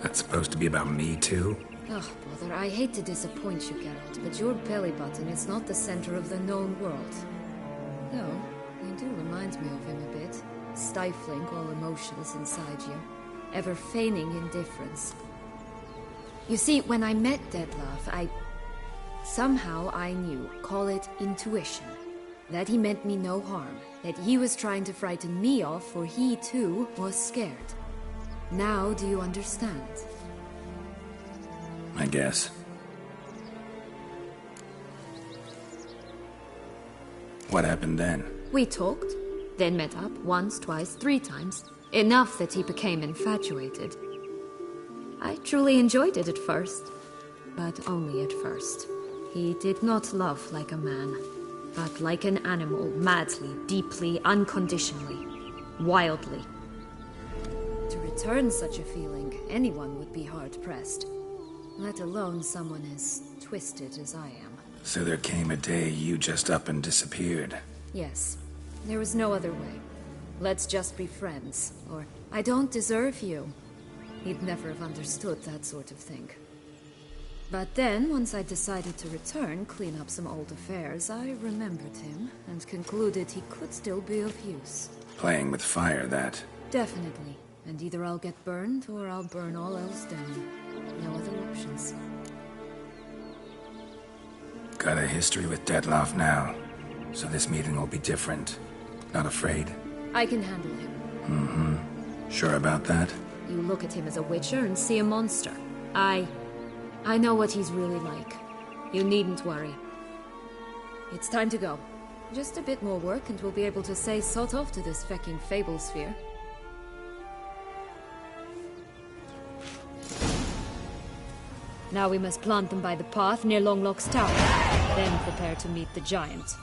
That's supposed to be about me too? Ugh, brother, I hate to disappoint you, Geralt, but your belly button is not the center of the known world. Though, you do remind me of him a bit. Stifling all emotions inside you. Ever feigning indifference. You see, when I met Detlef, somehow I knew, call it intuition, that he meant me no harm, that he was trying to frighten me off, for he too was scared. Now do you understand? I guess. What happened then? We talked, then met up once, twice, 3 times. Enough that he became infatuated. I truly enjoyed it at first, but only at first. He did not love like a man, but like an animal, madly, deeply, unconditionally, wildly. To return such a feeling, anyone would be hard-pressed, let alone someone as twisted as I am. So there came a day you just up and disappeared. Yes, there was no other way. Let's just be friends, or I don't deserve you. He'd never have understood that sort of thing. But then, once I decided to return, clean up some old affairs, I remembered him, and concluded he could still be of use. Playing with fire, that. Definitely. And either I'll get burned, or I'll burn all else down. No other options. Got a history with Detlef now, so this meeting will be different. Not afraid? I can handle him. Mm-hmm. Sure about that? You look at him as a witcher and see a monster. I know what he's really like. You needn't worry. It's time to go. Just a bit more work and we'll be able to say sod off to this fecking fable sphere. Now we must plant them by the path near Longlock's tower, then prepare to meet the giant.